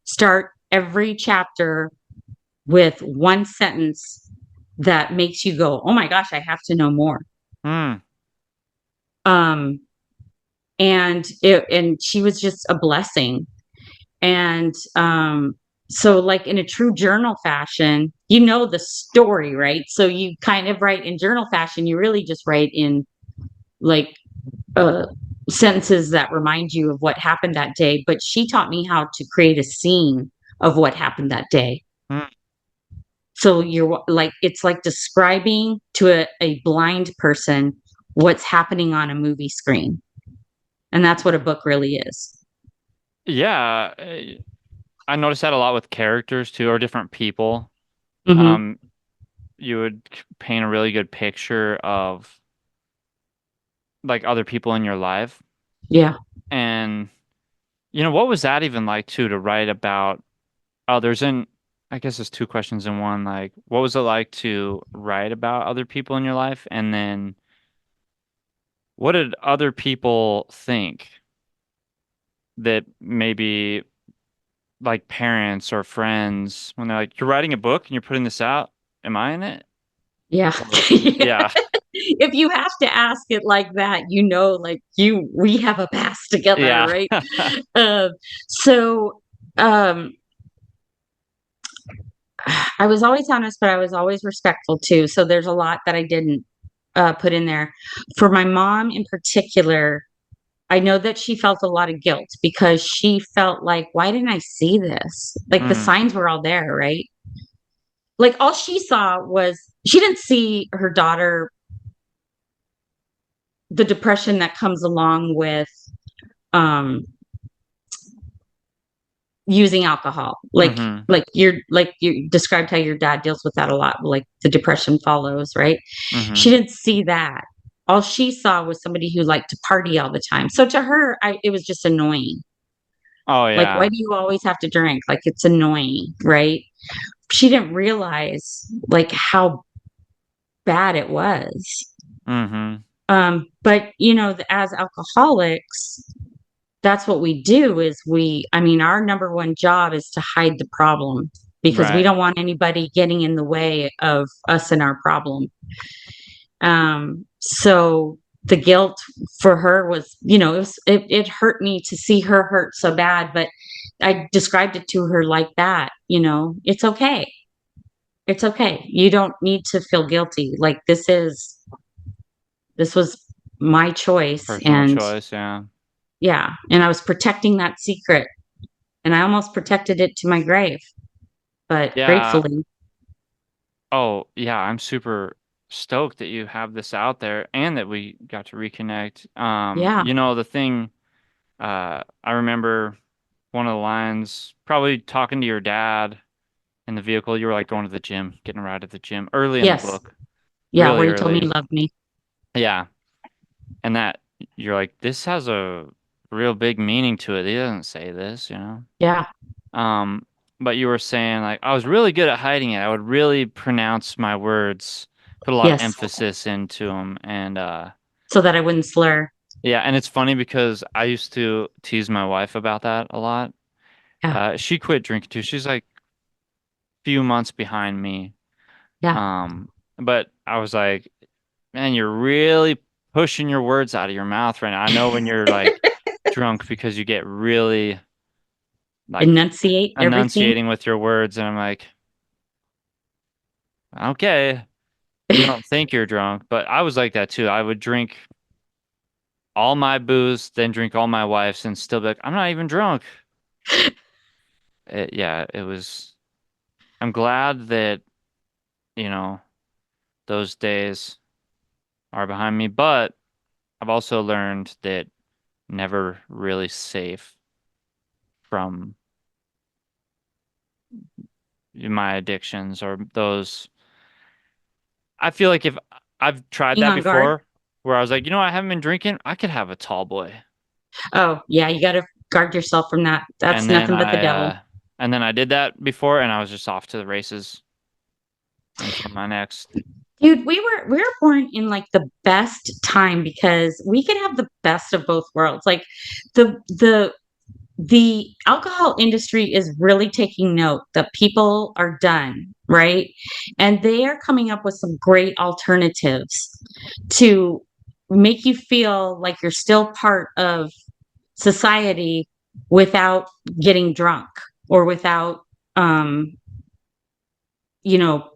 start every chapter with one sentence that makes you go, "Oh my gosh, I have to know more." Hmm. Um, and she was just a blessing. And so like in a true journal fashion, the story, right? So you kind of write in journal fashion, you really just write in like uh sentences that remind you of what happened that day. But she taught me how to create a scene of what happened that day. Hmm. So you're like, it's like describing to a blind person what's happening on a movie screen. And that's what a book really is. Yeah, I noticed that a lot with characters too, or different people. Hmm. Um, you would paint a really good picture of like other people in your life. Yeah. And what was that even like too, to write about others? And I guess it's two questions in one. Like, what was it like to write about other people in your life? And then what did other people think that maybe like parents or friends when they're like, you're writing a book and you're putting this out? Am I in it? Yeah. Or yeah. If you have to ask it like that, like we have a past together, Yeah. right? Uh, so um, I was always honest, but I was always respectful too. So there's a lot that I didn't put in there. For my mom in particular, I know that she felt a lot of guilt because she felt like, why didn't I see this? Like the Mm, signs were all there, right? Like all she saw was, she didn't see her daughter, the depression that comes along with um using alcohol. like mm-hmm. like you described how your dad deals with that a lot, like the depression follows, right? Mm-hmm. She didn't see that. all she saw was somebody who liked to party all the time. So to her, it was just annoying. Oh Like, why yeah. do you always have to drink? Like, it's annoying, right? She didn't realize like how bad it was. Mm-hmm. But as alcoholics, that's what we do is I mean, our number one job is to hide the problem because we Right. don't want anybody getting in the way of us and our problem. So the guilt for her was, it hurt me to see her hurt so bad, but I described it to her like that, it's okay. It's okay. You don't need to feel guilty. Like this was my choice. Personal And choice, yeah. yeah, and I was protecting that secret and I almost protected it to my grave, but Yeah. gratefully, Oh, yeah, I'm super stoked that you have this out there and that we got to reconnect. yeah, The thing, I remember one of the lines, probably talking to your dad in the vehicle. You were like going to the gym, getting a ride at the gym early in the yes, book, yeah, really where he told me early. he loved me. Yeah. And that you're like, this has a real big meaning to it. He doesn't say this. Yeah, Um, but you were saying like I was really good at hiding it. I would really pronounce my words, put a lot of yes, emphasis into them, and so that I wouldn't slur. yeah. And it's funny because I used to tease my wife about that a lot. Yeah, She quit drinking too. She's like a few months behind me. yeah. Um, but I was like, man, you're really pushing your words out of your mouth right now. I know when you're like drunk because you get really like Enunciate everything. enunciating with your words, and I'm like, okay, you don't think you're drunk, but I was like that too. I would drink all my booze, then drink all my wife's, and still be like, I'm not even drunk. Yeah, it was. I'm glad that, you know, those days are behind me, but I've also learned that never really safe from my addictions or those. I feel like if I've tried Being that on guard. before, where I was like, I haven't been drinking, I could have a tall boy. Oh, yeah, you got to guard yourself from that. And That's then nothing but the I devil. uh and then I did that before and I was just off to the races until my next. Dude, we were born in like the best time because we could have the best of both worlds. Like the the alcohol industry is really taking note that people are done, right? And they are coming up with some great alternatives to make you feel like you're still part of society without getting drunk or without um you know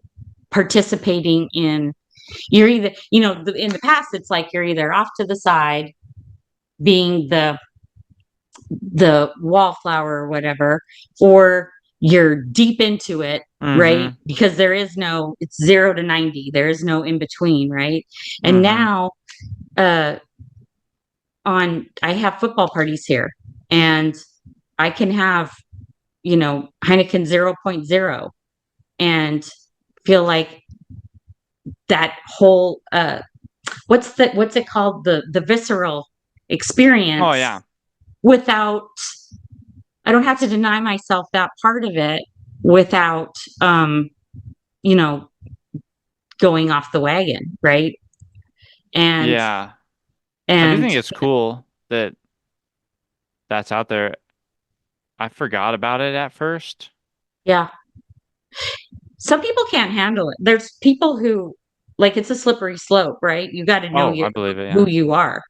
participating in you're either in the past it's like you're either off to the side being the wallflower or whatever, or you're deep into it, right? Mm-hmm. Because it's 0 to 90. There is no in between, right? And Mm-hmm. now, uh, I have football parties here, and I can have, Heineken 0.0 and feel like that whole, what's it called? The visceral Oh experience yeah. without I don't have to deny myself that part of it without, you know, going off the wagon, right? And Yeah. I do and think it's cool that that's out there. I forgot about it at first. yeah, some people can't handle it. There's people who like it's a slippery slope, right? You got to know Oh, I believe it, who yeah. you are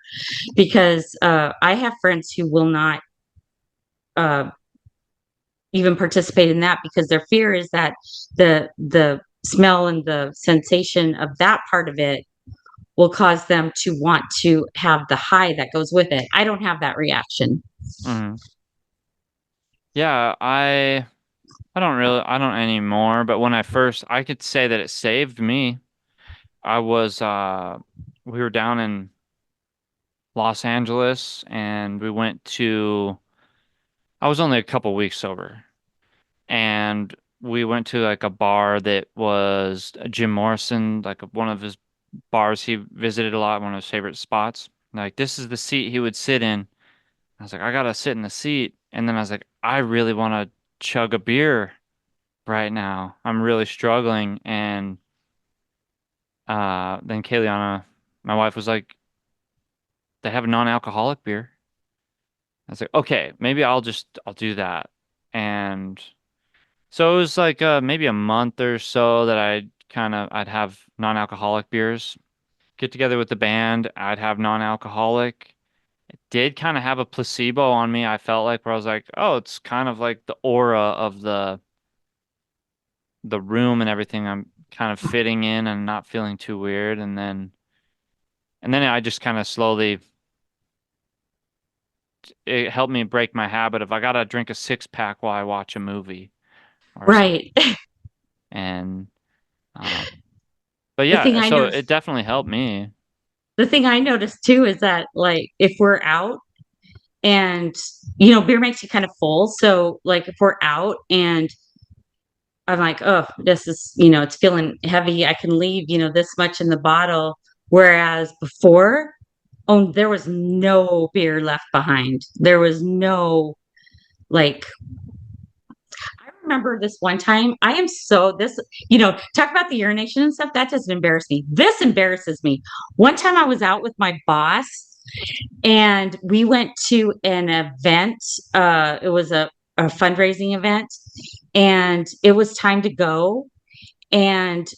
because I have friends who will not uh, even participate in that because their fear is that the smell and the sensation of that part of it will cause them to want to have the high that goes with it. I don't have that reaction. Hmm. Yeah, I don't anymore, but when I could say that it saved me. I was we were down in Los Angeles and I was only a couple weeks sober and we went to like a bar that was Jim Morrison, like one of his bars he visited a lot, one of his favorite spots. Like, this is the seat he would sit in. I was like, I gotta sit in the seat. And then I was like, I really want to chug a beer right now. I'm really struggling. And then Kayliana, my wife, was like, they have a non-alcoholic beer. I was like, okay, maybe I'll do that. And so it was like maybe a month or so that I'd have non-alcoholic beers. Get together with the band, I'd have non-alcoholic. It did kind of have a placebo on me. I felt like where I was like, oh, it's kind of like the aura of the room and everything. I'm kind of fitting in and not feeling too weird. And then I just kind of slowly it helped me break my habit of I gotta drink a six pack while I watch a movie or something. Right. And um, but The thing yeah, I so it noticed, definitely helped me. the thing I noticed too is that like if we're out and beer makes you kind of full. So like if we're out and I'm like, oh, this is, it's feeling heavy. I can leave, this much in the bottle. Whereas before, oh, there was no beer left behind. There was no like I remember this one time. I am so this, talk about the urination and stuff. That doesn't embarrass me. This embarrasses me. One time I was out with my boss and we went to an event. It was a fundraising event and it was time to go. And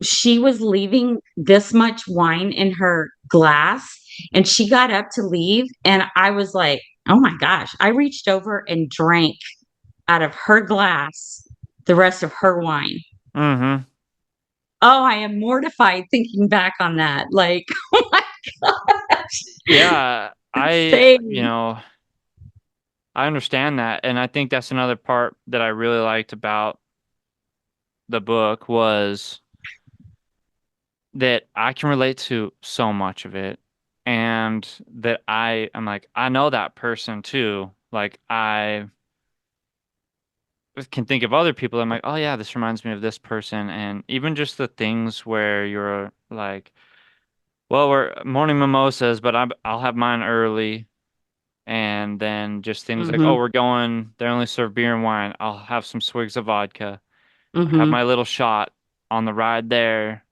she was leaving this much wine in her glass and she got up to leave. And I was like, oh my gosh. I reached over and drank out of her glass the rest of her wine. Hmm. Oh, I am mortified thinking back on that. Like, oh my gosh, Yeah, insane. I understand that, and I think that's another part that I really liked about the book was that I can relate to so much of it, and that I'm like, I know that person too. Like, I can think of other people. I'm like, oh yeah, this reminds me of this person, and even just the things where you're like, well, we're morning mimosas, but I'll have mine early. And then just things like, oh, Mm-hmm. they only serve beer and wine. I'll have some swigs of vodka, have Mm-hmm. my little shot on the ride there.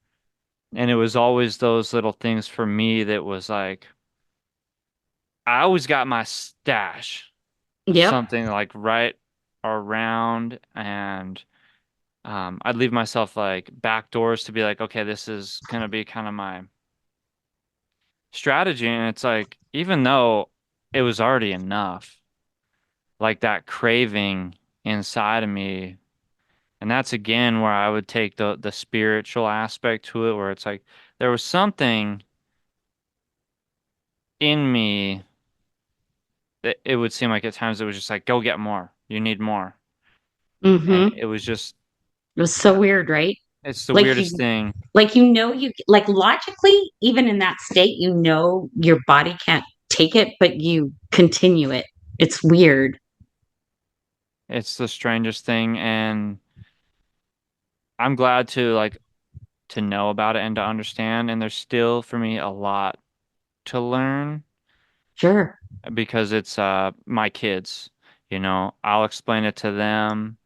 And it was always those little things for me that was like, I always got my stash of Yep. something like right around. And I'd leave myself like back doors to be like, okay, this is going to be kind of my strategy. And it's like, even though it was already enough, like that craving inside of me. And that's again where I would take the spiritual aspect to it, where it's like there was something in me that it would seem like at times it was just like, go get more. You need more. And Mm-hmm. it was just, It was so weird, right? it's the Like weirdest you, thing. you like logically, even in that state, your body can't take it, but you continue it. It's weird. It's the strangest thing. And I'm glad to know about it and to understand. And there's still for me a lot to learn Sure. because it's my kids. I'll explain it to them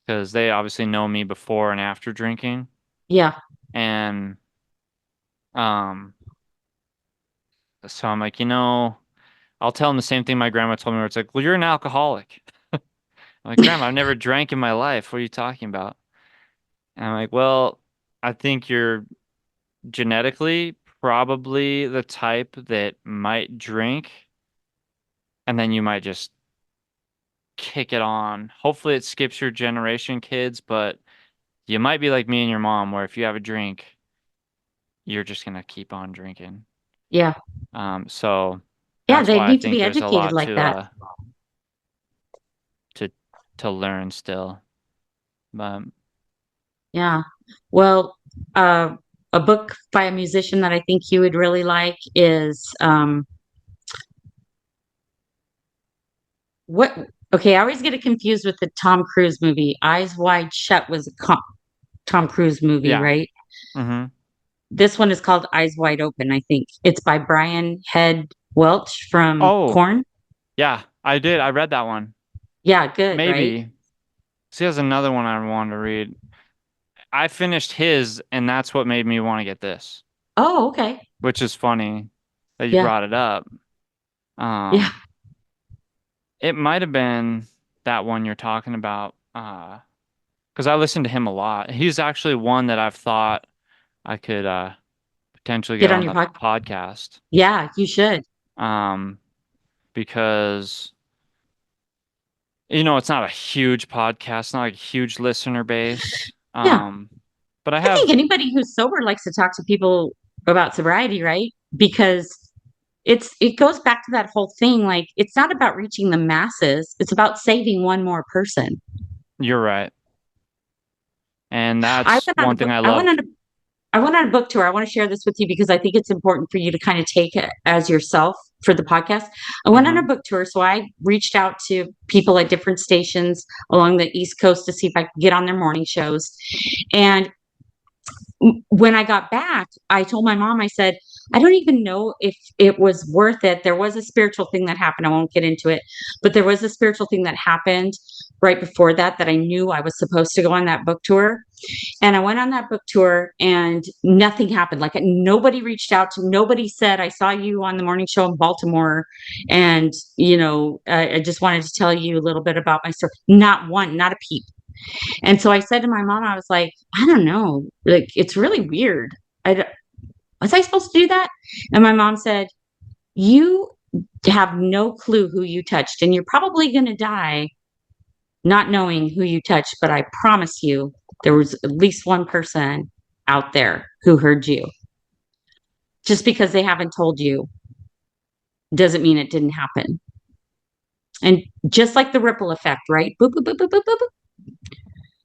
because they obviously know me before and after drinking. Yeah. And um, so I'm like, I'll tell them the same thing my grandma told me, where it's like, well, you're an alcoholic. I'm like, Grandma, I've never drank in my life. What are you talking about? And I'm like, well, I think you're genetically probably the type that might drink, and then you might just kick it on. Hopefully, it skips your generation, kids, but you might be like me and your mom, where if you have a drink, you're just gonna keep on drinking. Yeah. So Yeah. that's They why I need to think be there's a educated lot like that. to to learn still. But Yeah. Well, uh, a book by a musician that I think you would really like is what? Okay, I always get it confused with the Tom Cruise movie. Eyes Wide Shut was a Tom Cruise movie, yeah. right? Hmm. This one is called Eyes Wide Open, I think. It's by Brian Head Welch from Oh, Korn. yeah, I did. I read that one. Yeah, good, right? Maybe. See, there's another one I wanted to read. I finished his, and that's what made me want to get this, Oh, okay. which is funny that you Yeah. brought it up. Yeah. Um, it might have been that one you're talking about, because I listened to him a lot. He's actually one that I've thought I could potentially get Get on on your the podcast. podcast. Yeah, you should. Um, because it's not a huge podcast, not like a huge listener base. Yeah. But I I think have, anybody who's sober likes to talk to people about sobriety, right? Because it goes back to that whole thing. Like, it's not about reaching the masses. It's about saving one more person. you're right. And I that's went on a one thing book. I loved. I went on a book tour. I want to share this with you because I think it's important for you to kind of take it as yourself for the podcast. I went on a Hmm. book tour, so I reached out to people at different stations along the East Coast to see if I could get on their morning shows. And when I got back, I told my mom, I said, I don't even know if it was worth it. There was a spiritual thing that happened. I won't get into it, but there was a spiritual thing that happened right before that I knew I was supposed to go on that book tour. And I went on that book tour and nothing happened. Like, nobody reached out to, nobody said, I saw you on the morning show in Baltimore. And, I just wanted to tell you a little bit about my story. Not one, not a peep. And so I said to my mom, I was like, I don't know, like, it's really weird. Was I supposed to do that? And my mom said, you have no clue who you touched, and you're probably going to die not knowing who you touched. But I promise you, there was at least one person out there who heard you. Just because they haven't told you doesn't mean it didn't happen. And just like the ripple effect, right? Boop, boop, boop, boop, boop, boop.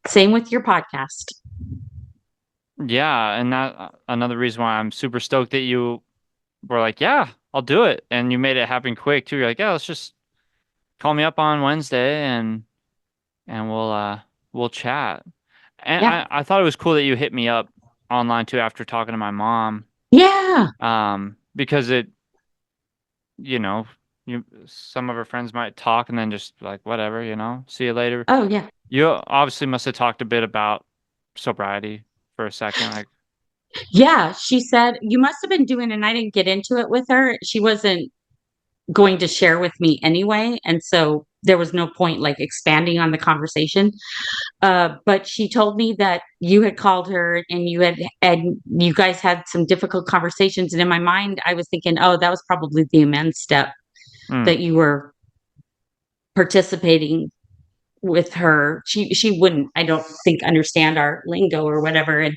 Same with your podcast. Yeah, and that another reason why I'm super stoked that you were like, yeah, I'll do it. And you made it happen quick too. You're like, yeah, let's just call me up on Wednesday and we'll chat. And Yeah. I thought it was cool that you hit me up online too after talking to my mom. Yeah. Because you know, some of her friends might talk and then just like whatever, see you later. Oh, yeah. You obviously must have talked a bit about sobriety for a second, like, Yeah. She said, you must have been doing, and I didn't get into it with her. She wasn't going to share with me anyway. And so there was no point like expanding on the conversation. But she told me that you had called her and and you guys had some difficult conversations. And in my mind, I was thinking, oh, that was probably the amends step mm, that you were participating with her. She wouldn't, I don't think, understand our lingo or whatever. And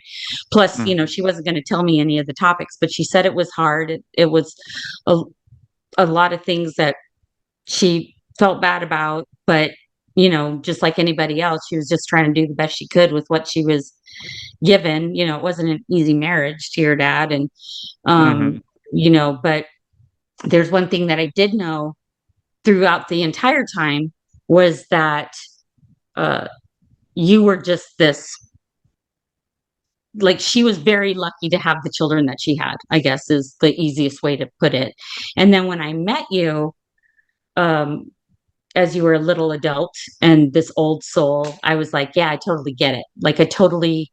plus, mm, she wasn't going to tell me any of the topics, but she said it was hard. It was a, a lot of things that she felt bad about, but just like anybody else, she was just trying to do the best she could with what she was given. It wasn't an easy marriage to your dad. And, mm-hmm. but there's one thing that I did know throughout the entire time was that uh, you were just this, like, she was very lucky to have the children that she had, I guess is the easiest way to put it. And then when I met you, um, as you were a little adult and this old soul, I was like, yeah, I totally get it. Like, I totally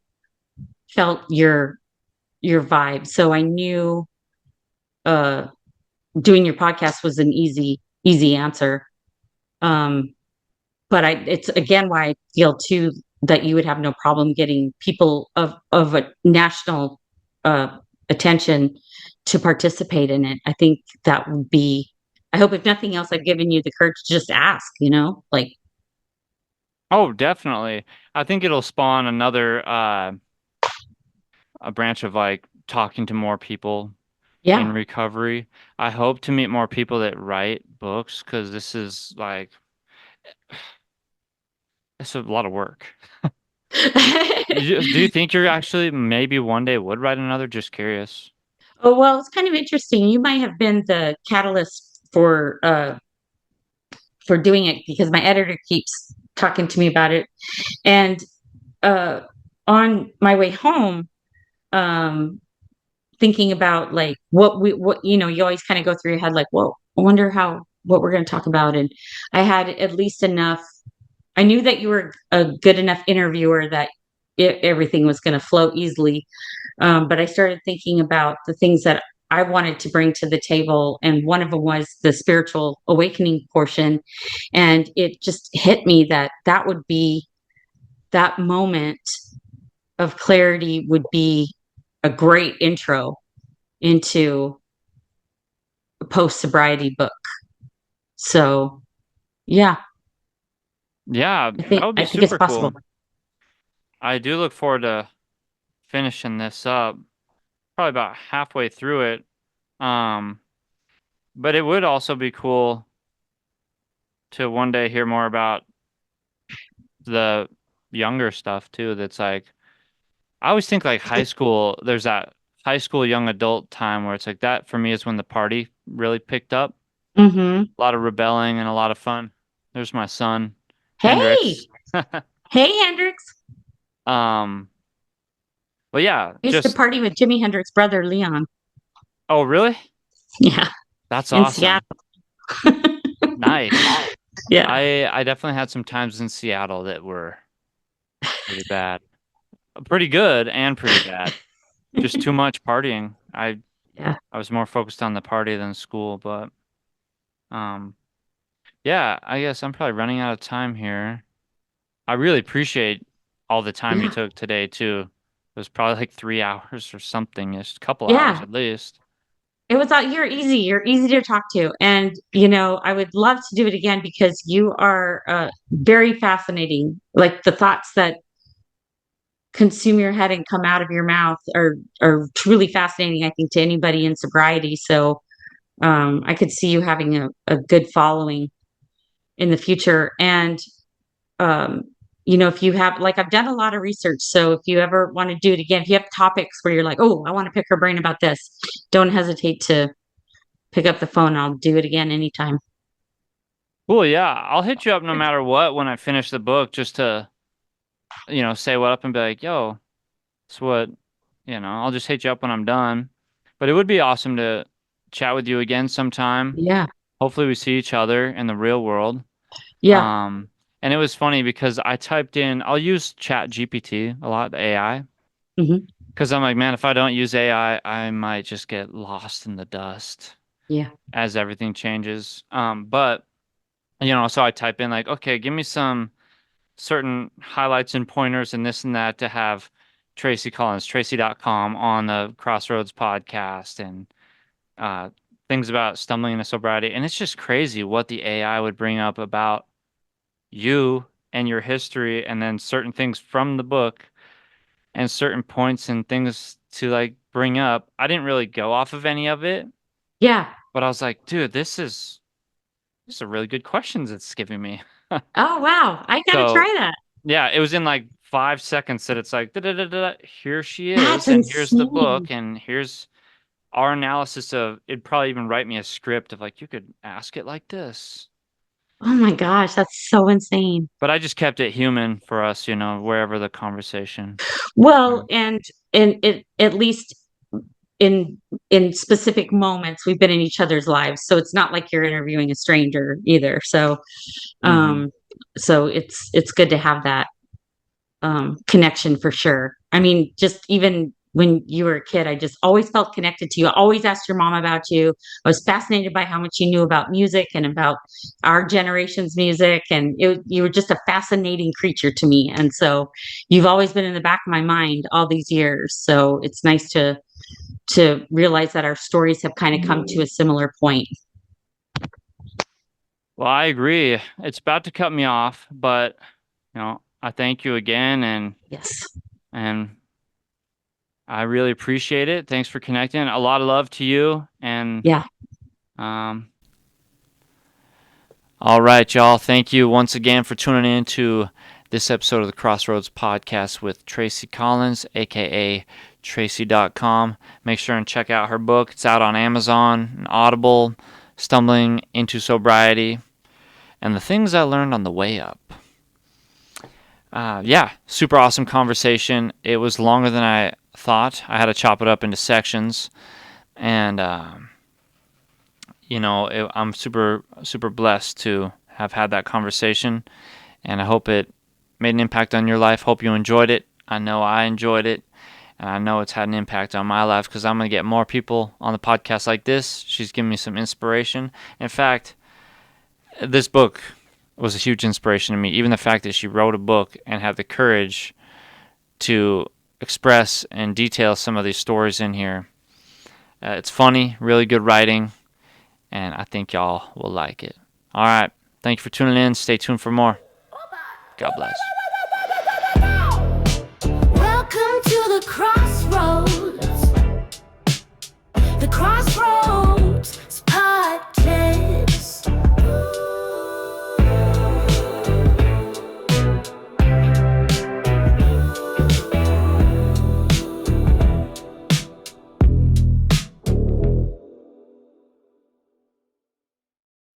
felt your vibe. So I knew uh doing your podcast was an easy answer. Um but it's again why I feel too that you would have no problem getting people of a national uh attention to participate in it. I think that would be, I hope if nothing else, I've given you the courage to just ask, like, Oh, definitely. I think it'll spawn another a branch of like talking to more people in yeah. recovery. I hope to meet more people that write books because this is like it's a lot of work. Do you think you're actually maybe one day would write another? Just curious. Oh, well, it's kind of interesting. You might have been the catalyst for doing it because my editor keeps talking to me about it. And uh on my way home, um thinking about like what you always kind of go through your head like, whoa, I wonder how what we're going to talk about. And I had at least enough. I knew that you were a good enough interviewer that everything was going to flow easily. But I started thinking about the things that I wanted to bring to the table, and one of them was the spiritual awakening portion. And it just hit me that that would be that moment of clarity would be a great intro into a post sobriety book. So yeah, Yeah, I that think would be I think it's super possible. cool. I do look forward to finishing this up. Probably about halfway through it. Um, but it would also be cool to one day hear more about the younger stuff too. That's like I always think like high school, there's that high school young adult time where it's like that for me is when the party really picked up. Mm-hmm. A lot of rebelling and a lot of fun. There's my son, Hey, Hendrix. hey, Hendrix. Um, but yeah, I used to just party with Jimi Hendrix's brother Leon. oh really? Yeah, That's in awesome. Seattle. Nice. Yeah, I definitely had some times in Seattle that were pretty bad. Pretty good and pretty bad. Just too much partying. yeah, I was more focused on the party than school, but um yeah, I guess I'm probably running out of time here. I really appreciate all the time you yeah, took today too. It was probably like 3 hours or something, just a couple hours yeah. at least. It was you're easy. You're easy to talk to, and I would love to do it again because you are very fascinating. Like the thoughts that consume your head and come out of your mouth are truly fascinating. I think to anybody in sobriety. So I could see you having a good following in the future. And um, if you have like I've done a lot of research, so if you ever want to do it again, if you have topics where you're like, oh, I want to pick her brain about this, don't hesitate to pick up the phone. I'll do it again anytime. Cool, yeah. I'll hit you up no matter what when I finish the book just to, say what up and be like, yo, it's what, I'll just hit you up when I'm done. But it would be awesome to chat with you again sometime. Yeah. Hopefully we see each other in the real world. Yeah. Um, and it was funny because I typed in, I'll use Chat GPT a lot, the AI, Hmm. because I'm like, man, if I don't use AI, I might just get lost in the dust Yeah. as everything changes. But so I type in like, okay, give me some certain highlights and pointers and this and that to have Tracy Collins, Tracy.com on the Crossroads podcast and uh, things about stumbling into sobriety. And it's just crazy what the AI would bring up about you and your history, and then certain things from the book and certain points and things to like bring up. I didn't really go off of any of it, Yeah. but I was like, dude, this are really good questions it's giving me. Oh, wow. I got to So try that. yeah, it was in like 5 seconds that it's like, da, da, da, da, here she That's is, and here's the insane. book, and here's our analysis of it'd probably even write me a script of like, you could ask it like this. Oh my gosh, that's so insane. But I just kept it human for us, wherever the conversation. Well, went. and it at least in specific moments we've been in each other's lives. So it's not like you're interviewing a stranger either. Mm-hmm. Um so it's good to have that connection for sure. I mean, just even when you were a kid, I just always felt connected to you. I always asked your mom about you. I was fascinated by how much you knew about music and about our generation's music. And you were just a fascinating creature to me. And so you've always been in the back of my mind all these years. So it's nice to realize that our stories have kind of come to a similar point. Well, I agree. It's about to cut me off, but I thank you again, Yes. and I really appreciate it. Thanks for connecting. A lot of love to you, and Yeah. um, all right, y'all. Thank you once again for tuning in to this episode of the Crossroads podcast with Tracy Collins, aka Tracy.com. Make sure and check out her book. It's out on Amazon and Audible, Stumbling into Sobriety, and the things I learned on the way up. Yeah, super awesome conversation. It was longer than I thought. I had to chop it up into sections, and I'm super super blessed to have had that conversation, and I hope it made an impact on your life. Hope you enjoyed it. I know I enjoyed it, and I know it's had an impact on my life because I'm going to get more people on the podcast like this. She's given me some inspiration. In fact, this book was a huge inspiration to me. Even the fact that she wrote a book and had the courage to express and detail some of these stories in here. It's funny, really good writing, and I think y'all will like it. All right. Thank you for tuning in. Stay tuned for more. God bless.